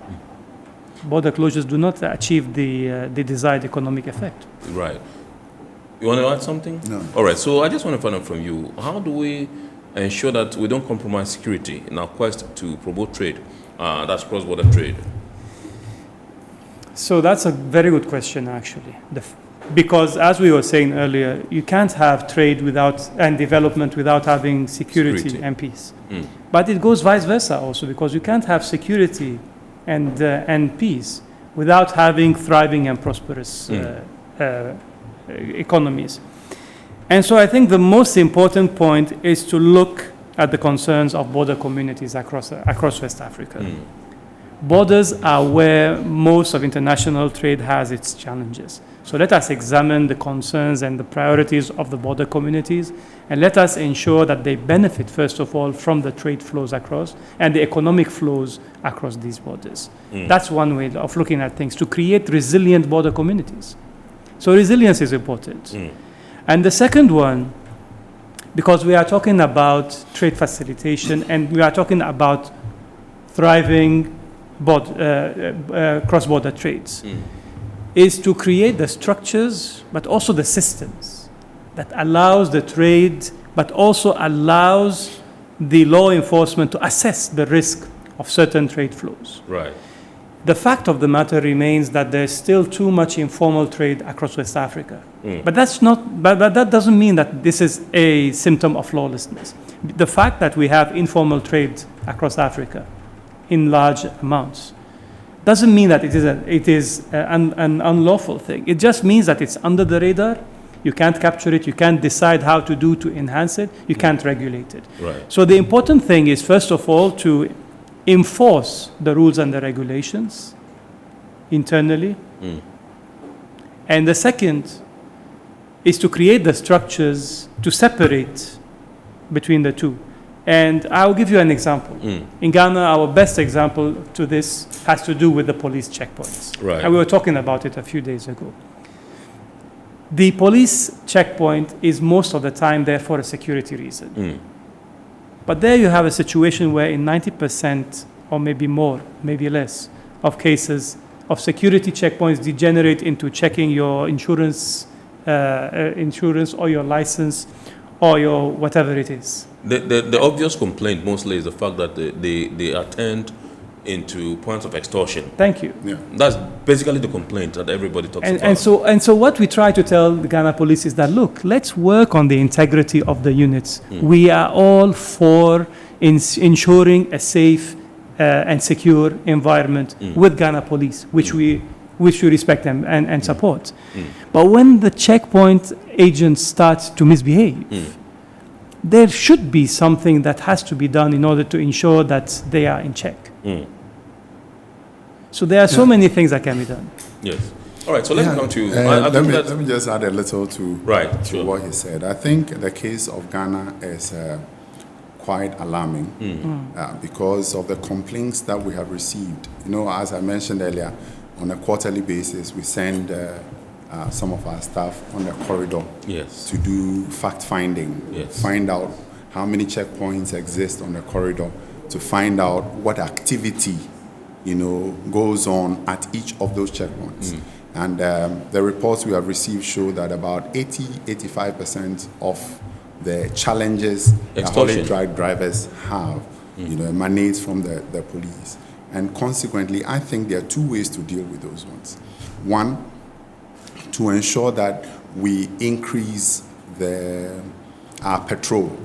Border closures do not achieve the desired economic effect. Right. You want to add something? No. All right. So I just want to find out from you, how do we ensure that we don't compromise security in our quest to promote trade, that's cross-border trade? So that's a very good question, actually. Because as we were saying earlier, you can't have trade and development without having security and peace. But it goes vice versa also, because you can't have security and peace without having thriving and prosperous economies. And so I think the most important point is to look at the concerns of border communities across West Africa. Borders are where most of international trade has its challenges. So let us examine the concerns and the priorities of the border communities, and let us ensure that they benefit, first of all, from the trade flows across and the economic flows across these borders. That's one way of looking at things, to create resilient border communities. So resilience is important. And the second one, because we are talking about trade facilitation and we are talking about thriving cross-border trades, is to create the structures, but also the systems that allows the trade, but also allows the law enforcement to assess the risk of certain trade flows. Right. The fact of the matter remains that there's still too much informal trade across West Africa. But that's not. But that doesn't mean that this is a symptom of lawlessness. The fact that we have informal trade across Africa in large amounts doesn't mean that it is an unlawful thing. It just means that it's under the radar. You can't capture it. You can't decide how to enhance it. You can't regulate it. Right. So the important thing is, first of all, to enforce the rules and the regulations internally. And the second is to create the structures to separate between the two. And I'll give you an example. In Ghana, our best example to this has to do with the police checkpoints. Right. And we were talking about it a few days ago. The police checkpoint is most of the time there for a security reason. But there you have a situation where in 90% or maybe more, maybe less, of cases of security checkpoints degenerate into checking your insurance or your license or your whatever it is. The obvious complaint mostly is the fact that they are turned into points of extortion. Thank you. Yeah. That's basically the complaint that everybody talks about. And so what we try to tell the Ghana police is that, look, let's work on the integrity of the units. We are all for ensuring a safe and secure environment with Ghana police, which we respect and support. But when the checkpoint agents start to misbehave, there should be something that has to be done in order to ensure that they are in check. So there are so many things that can be done. Yes. All right, so let me come to... let me just add a little to sure. what he said. I think the case of Ghana is quite alarming because of the complaints that we have received. You know, as I mentioned earlier, on a quarterly basis, we send some of our staff on the corridor to do fact-finding, find out how many checkpoints exist on the corridor, to find out what activity, goes on at each of those checkpoints. And the reports we have received show that about 85% of the challenges that haulage drivers have, emanates from the police. And consequently, I think there are two ways to deal with those ones. One, to ensure that we increase our patrol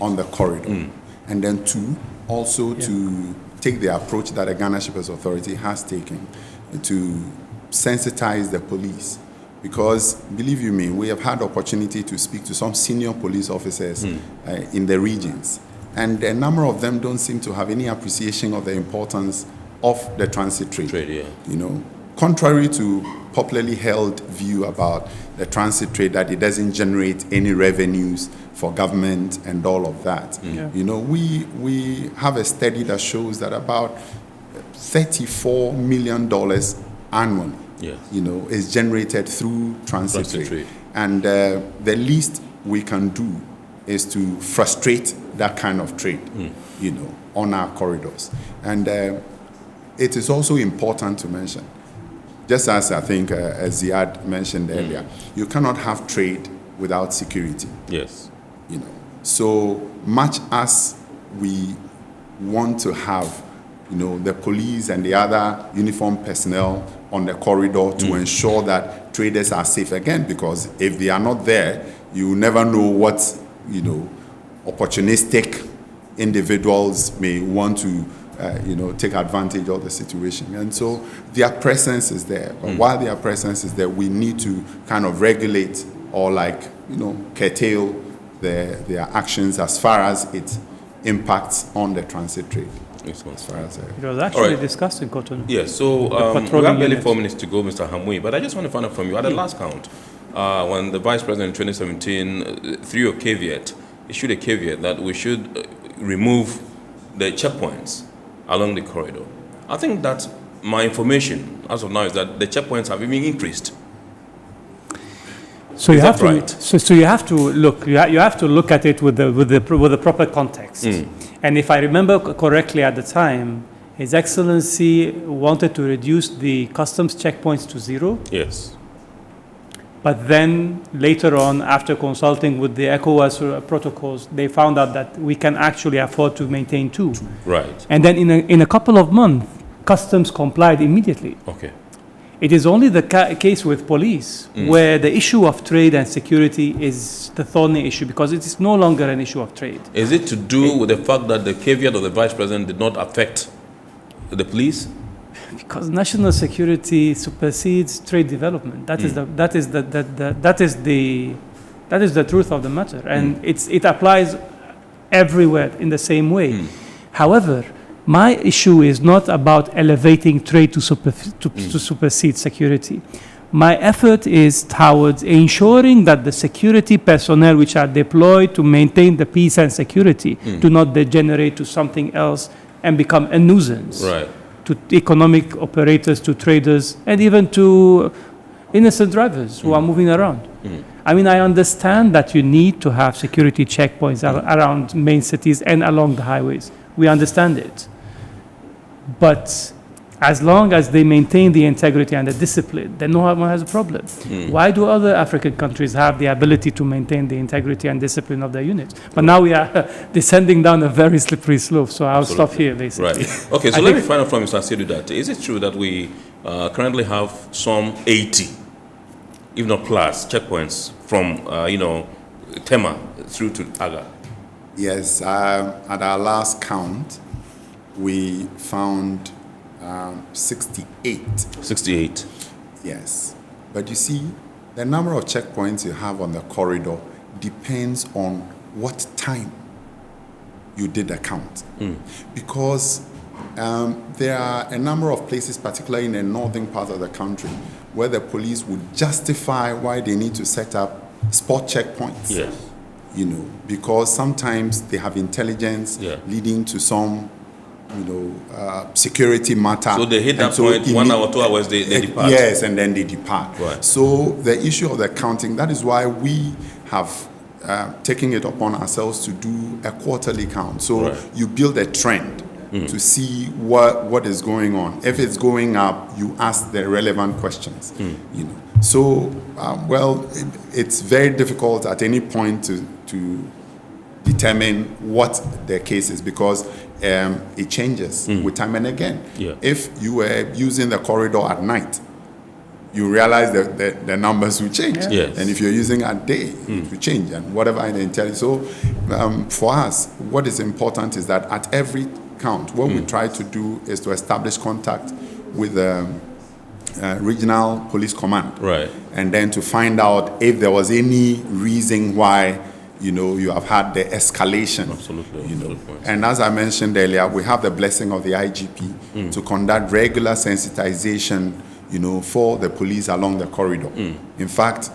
on the corridor. And then two, also to take the approach that the Ghana Shippers Authority has taken to sensitize the police. Because, believe you me, we have had opportunity to speak to some senior police officers in the regions. And a number of them don't seem to have any appreciation of the importance of the transit trade. Contrary to popularly held view about the transit trade, that it doesn't generate any revenues for government and all of that. We have a study that shows that about $34 million annually is generated through transit trade. And the least we can do is to frustrate that kind of trade, you know, on our corridors. And it is also important to mention, just as I think as Ziad mentioned earlier, you cannot have trade without security. Yes. You know, so much as we want to have, you know, the police and the other uniformed personnel on the corridor to ensure that traders are safe again, because if they are not there, you never know what, you know, opportunistic individuals may want to you know, take advantage of the situation. And so their presence is there. But while their presence is there, we need to kind of regulate or, like, you know, curtail their actions as far as it impacts on the transit trade. As far as it was actually discussed in Cotonou. Yes, so we have barely 4 minutes to go, Mr. Hamui, but I just want to find out from you, at the last count, when the Vice President in 2017, through a caveat, issued a caveat that we should remove the checkpoints along the corridor. I think that my information as of now is that the checkpoints have even increased. So you have to. So you have to look. You have to look at it with the proper context. And if I remember correctly, at the time, His Excellency wanted to reduce the customs checkpoints to 0. Yes. But then later on, after consulting with the ECOWAS protocols, they found out that we can actually afford to maintain 2. Right. And then in a couple of months, customs complied immediately. Okay. It is only the case with police where the issue of trade and security is the thorny issue, because it is no longer an issue of trade. Is it to do with the fact that the caveat of the Vice President did not affect the police? Because national security supersedes trade development. That is the truth of the matter, and it applies everywhere in the same way. However, my issue is not about elevating trade to supersede security. My effort is towards ensuring that the security personnel which are deployed to maintain the peace and security do not degenerate to something else and become a nuisance. Right. To economic operators, to traders, and even to innocent drivers who are moving around. I mean, I understand that you need to have security checkpoints around main cities and along the highways. We understand it. But as long as they maintain the integrity and the discipline, then no one has a problem. Why do other African countries have the ability to maintain the integrity and discipline of their units? But now we are descending down a very slippery slope, so I'll stop here, basically. Right. Okay, so let me find out from Mr. Asidu that, is it true that we currently have some 80, if not plus, checkpoints from, Tema through to Aga? Yes, at our last count, we found 68. 68. Yes. But you see, the number of checkpoints you have on the corridor depends on what time you did the count. Because there are a number of places, particularly in the northern part of the country, where the police would justify why they need to set up spot checkpoints. Yes. You know, because sometimes they have intelligence leading to some security matter. So they hit that point, 1 hour, 2 hours, they depart. Yes, and then they depart. Right. So the issue of the counting, that is why we have taken it upon ourselves to do a quarterly count. So you build a trend to see what is going on. If it's going up, you ask the relevant questions. You know. So, it's very difficult at any point to determine what the case is, because it changes with time and again. Yeah. If you were using the corridor at night, you realize that the numbers will change. Yeah. Yes. And if you're using at day, it will change, and whatever in the intelligence. So for us, what is important is that at every count, what we try to do is to establish contact with the regional police command. Right. And then to find out if there was any reason why you have had the escalation. Absolutely. And as I mentioned earlier, we have the blessing of the IGP to conduct regular sensitization, for the police along the corridor. In fact,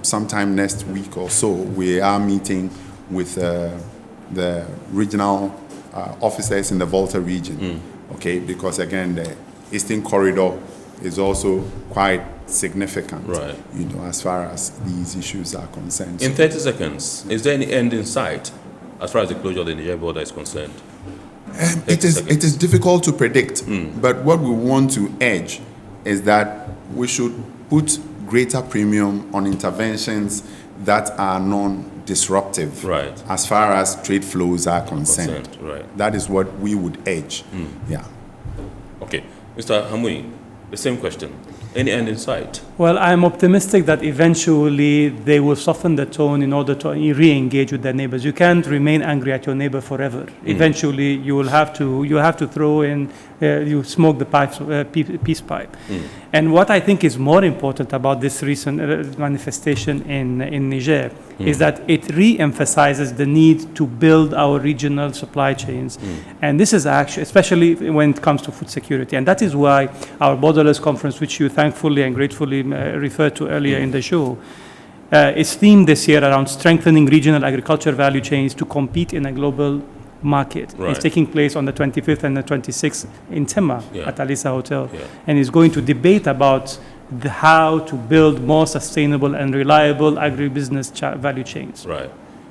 sometime next week or so, we are meeting with the regional officers in the Volta region. Okay, because again, the Eastern Corridor is also quite significant, right, as far as these issues are concerned. In 30 seconds, is there any end in sight as far as the closure of the Niger border is concerned? It is difficult to predict, but what we want to urge is that we should put greater premium on interventions that are non-disruptive, right, as far as trade flows are concerned. Right. That is what we would urge. Yeah. Okay. Mr. Hamui, the same question. Any end in sight? Well, I'm optimistic that eventually they will soften the tone in order to re-engage with their neighbors. You can't remain angry at your neighbor forever. Eventually, you have to throw in, you smoke the peace pipe. And what I think is more important about this recent manifestation in Niger is that it re-emphasizes the need to build our regional supply chains. And this is actually, especially when it comes to food security. And that is why our Borderless conference, which you thankfully and gratefully referred to earlier in the show, is themed this year around strengthening regional agriculture value chains to compete in a global market. Right. It's taking place on the 25th and the 26th in Tema at Alisa Hotel. Yeah. And is going to debate about how to build more sustainable and reliable agribusiness value chains. Right.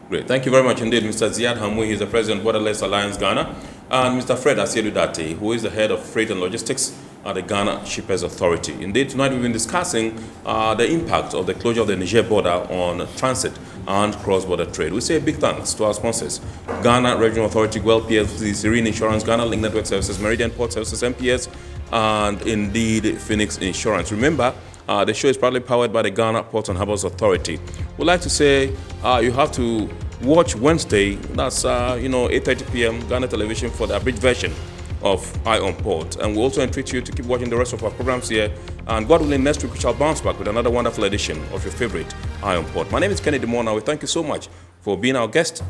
Great. Thank you very much indeed, Mr. Ziad Hamui. He's the president of Borderless Alliance Ghana. And Mr. Fred Asielu-Date, who is the head of freight and logistics at the Ghana Shippers Authority. Indeed, tonight we've been discussing the impact of the closure of the Niger border on transit and cross-border trade. We say a big thanks to our sponsors: Ghana Regional Authority, Goil PLC, Serene Insurance, Ghana Link Network Services, Meridian Port Services, MPS, and indeed Phoenix Insurance. Remember, the show is proudly powered by the Ghana Ports and Harbours Authority. We'd like to say you have to watch Wednesday, that's 8:30 p.m. Ghana Television for the abridged version of Eye on Port. And we also entreat you to keep watching the rest of our programs here. And God willing, next week we shall bounce back with another wonderful edition of your favorite Eye on Port. My name is Kennedy Mona. We thank you so much for being our guest,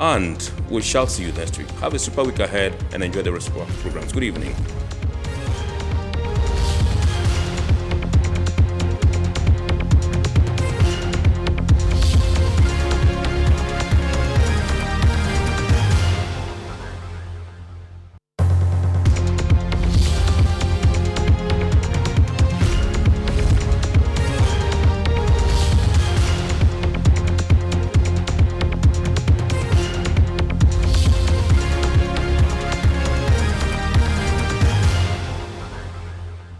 and we shall see you next week. Have a super week ahead and enjoy the rest of our programs. Good evening.